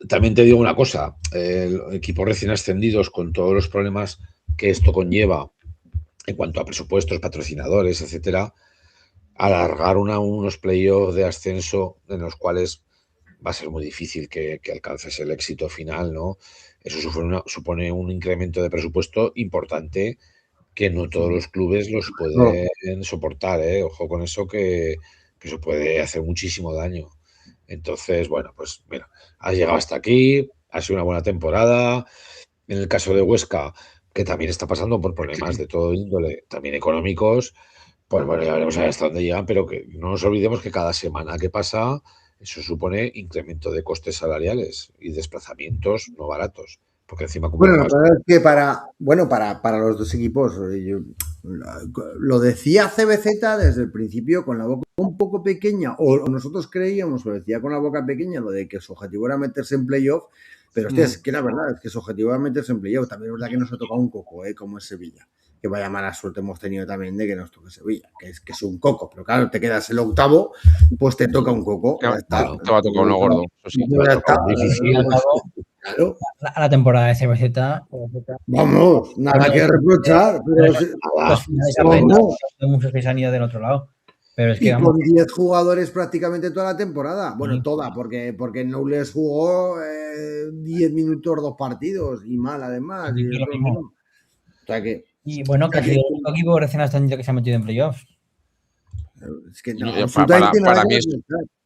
También te digo una cosa, el equipo recién ascendidos con todos los problemas que esto conlleva en cuanto a presupuestos, patrocinadores, etcétera, alargar unos playoffs de ascenso en los cuales va a ser muy difícil que alcances el éxito final, ¿no? Eso supone un incremento de presupuesto importante que no todos los clubes los pueden soportar, ¿eh? Ojo con eso que eso puede hacer muchísimo daño. Entonces, bueno, pues mira, has llegado hasta aquí, ha sido una buena temporada. En el caso de Huesca, que también está pasando por problemas de todo índole, también económicos, pues bueno, ya veremos hasta dónde llegan, pero que no nos olvidemos que cada semana que pasa, eso supone incremento de costes salariales y desplazamientos no baratos. Porque encima bueno, la verdad es que para los dos equipos, lo decía CBZ desde el principio con la boca un poco pequeña, o nosotros creíamos, lo decía con la boca pequeña, lo de que su objetivo era meterse en playoff, pero hostia, es que la verdad es que su objetivo era meterse en playoff. También es verdad que nos ha tocado un coco, como es Sevilla. Que vaya mala suerte hemos tenido también de que nos toque Sevilla, que es un coco, pero claro, te quedas el octavo, pues te toca un coco. Te va a tocar uno gordo. Eso sí, claro. A la temporada de CBZ. Vamos, nada que reprochar. Muchos que se han ido del otro lado. Pero es que, con 10 jugadores prácticamente toda la temporada. Bueno, toda, porque Knowles jugó 10 minutos 2 partidos y mal además. O sea que, y bueno, que ha sido el equipo recién ascendido que se ha metido en playoffs. Es que no,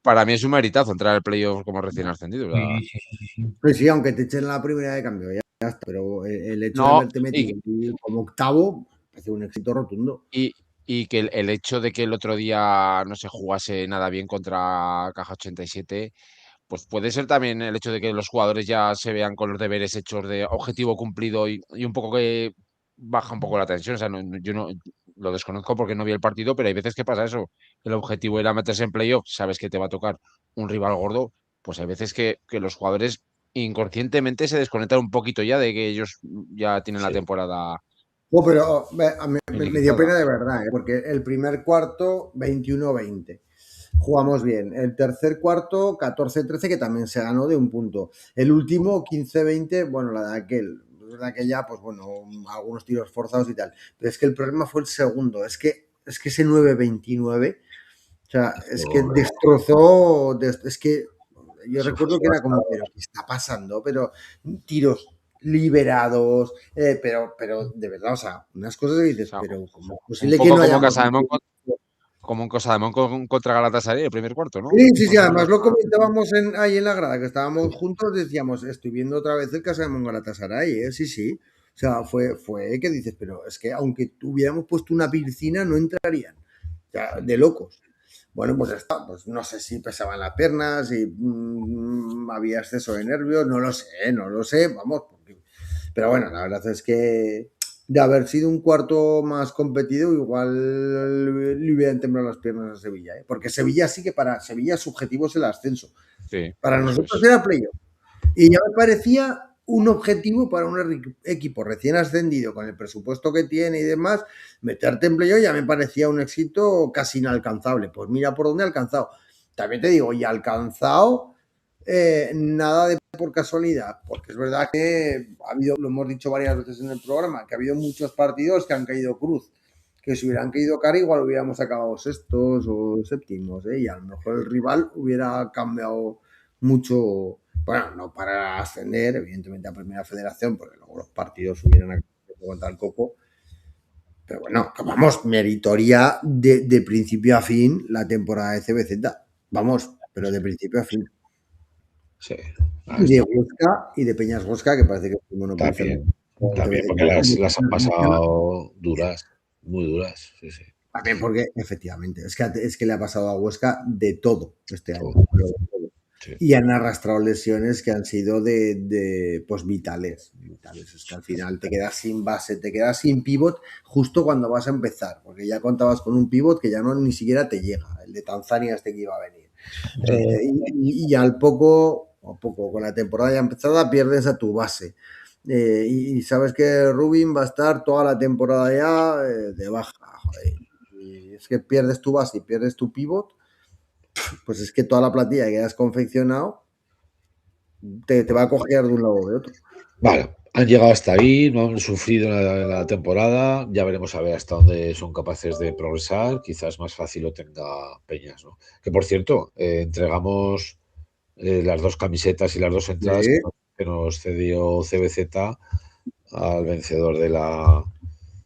para mí es un meritazo entrar al playoff como recién ascendido. Pues sí, aunque te echen la primera de cambio, ya está. Pero el hecho de haberte metido como octavo hace un éxito rotundo. Y que el hecho de que el otro día no se jugase nada bien contra Caja 87, pues puede ser también el hecho de que los jugadores ya se vean con los deberes hechos de objetivo cumplido y un poco que baja un poco la tensión. O sea, yo no lo desconozco porque no vi el partido, pero hay veces que pasa eso. El objetivo era meterse en playoff, sabes que te va a tocar un rival gordo, pues hay veces que los jugadores inconscientemente se desconectan un poquito ya de que ellos ya tienen la temporada. Pero a mí me dio pena de verdad, porque el primer cuarto 21-20. Jugamos bien. El tercer cuarto 14-13, que también se ganó de un punto. El último 15-20, bueno, la de aquella, pues bueno, algunos tiros forzados y tal. Pero es que el problema fue el segundo. Es que ese 9-29, o sea, es que destrozó. Es que yo recuerdo que era como, pero ¿qué está pasando? Pero tiros liberados, pero de verdad, o sea, unas cosas que dices, pero ¿cómo es posible que no haya... Como un Casademón contra Galatasaray el primer cuarto, ¿no? Sí, además lo comentábamos ahí en la grada, que estábamos juntos, decíamos, estoy viendo otra vez el Casademón Galatasaray, sí. O sea, fue que dices, pero es que aunque hubiéramos puesto una piscina, no entrarían. O sea, de locos. Bueno, pues está, pues no sé si pesaban las piernas, si había exceso de nervios, no lo sé, vamos. Pero bueno, la verdad es que de haber sido un cuarto más competido, igual le hubieran temblado las piernas a Sevilla, ¿eh? Porque Sevilla sí que para Sevilla su objetivo es el ascenso. Sí, para nosotros era playoff. Y ya me parecía un objetivo para un equipo recién ascendido, con el presupuesto que tiene y demás, meterte en playoff ya me parecía un éxito casi inalcanzable. Pues mira por dónde ha alcanzado. También te digo, y ha alcanzado nada de por casualidad, porque es verdad que ha habido, lo hemos dicho varias veces en el programa, que ha habido muchos partidos que han caído cruz, que si hubieran caído cara igual hubiéramos acabado sextos o séptimos, y a lo mejor el rival hubiera cambiado mucho, bueno, no para ascender, evidentemente a Primera Federación, porque luego los partidos hubieran acabado contra el Coco, pero bueno, vamos, meritoria de principio a fin la temporada de CBZ, vamos, pero de principio a fin. Sí. De Huesca y de Peñas Huesca, que parece que es un También, porque las han pasado duras, muy duras. Sí. También porque, efectivamente, es que le ha pasado a Huesca de todo este año. Sí. Y han arrastrado lesiones que han sido pues vitales. Es que al final te quedas sin base, te quedas sin pivot justo cuando vas a empezar, porque ya contabas con un pivot que ya no ni siquiera te llega, el de Tanzania que iba a venir. Y al poco, con la temporada ya empezada, pierdes a tu base. Y sabes que Rubin va a estar toda la temporada ya de baja. Joder. Y es que pierdes tu base y pierdes tu pivot, pues es que toda la plantilla que has confeccionado te va a coger de un lado o de otro. Vale, han llegado hasta ahí, no han sufrido la temporada, ya veremos a ver hasta dónde son capaces de progresar, quizás más fácil lo tenga Peñas, ¿no? Que por cierto, entregamos las 2 camisetas y las 2 entradas que nos cedió CBZ al vencedor de la...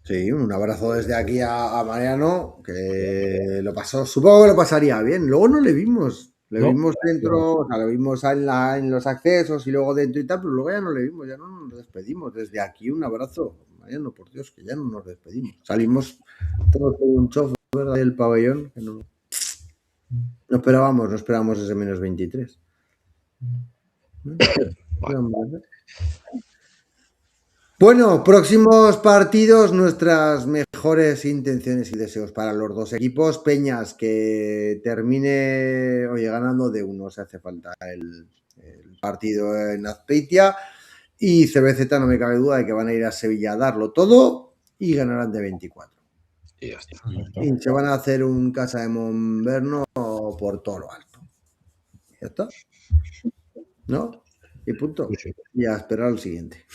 Sí, un abrazo desde aquí a Mariano, que lo pasó, supongo que lo pasaría bien. Luego no le vimos. Le vimos dentro, o sea, lo vimos en los accesos y luego dentro y tal, pero luego ya no le vimos, ya no nos despedimos. Desde aquí un abrazo, Mariano, por Dios, que ya no nos despedimos. Salimos todos con un chofer del pabellón, que no esperábamos ese menos 23. Bueno, próximos partidos, nuestras mejores intenciones y deseos para los dos equipos. Peñas, que termine, oye, ganando de 1, si hace falta el partido en Azpeitia. Y CBZ, no me cabe duda de que van a ir a Sevilla a darlo todo y ganarán de 24. Y ya está. Y se van a hacer un Casa de Monverno por todo lo alto. ¿Ya está? ¿No? Y punto. Sí. Y a esperar al siguiente.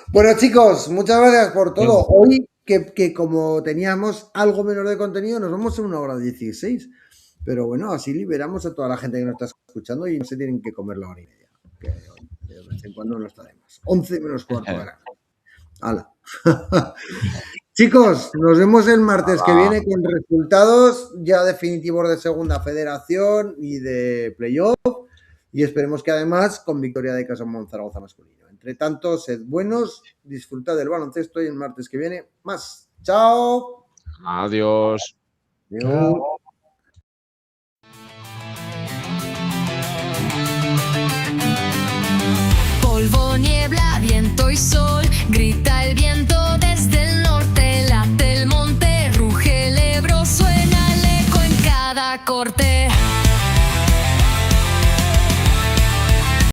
Bueno, chicos, muchas gracias por todo. Hoy, que como teníamos algo menos de contenido, nos vamos en 1:16. Pero bueno, así liberamos a toda la gente que nos está escuchando y no se tienen que comer la hora y media. Que de vez en cuando no está de más. 11 menos cuarto de la noche. ¡Hala! Chicos, nos vemos el martes que viene con resultados ya definitivos de Segunda Federación y de playoff. Y esperemos que además con victoria de Casa Monzaragoza masculino. Entre tanto, sed buenos, disfrutad del baloncesto y el martes que viene más. ¡Chao! Adiós. Adiós.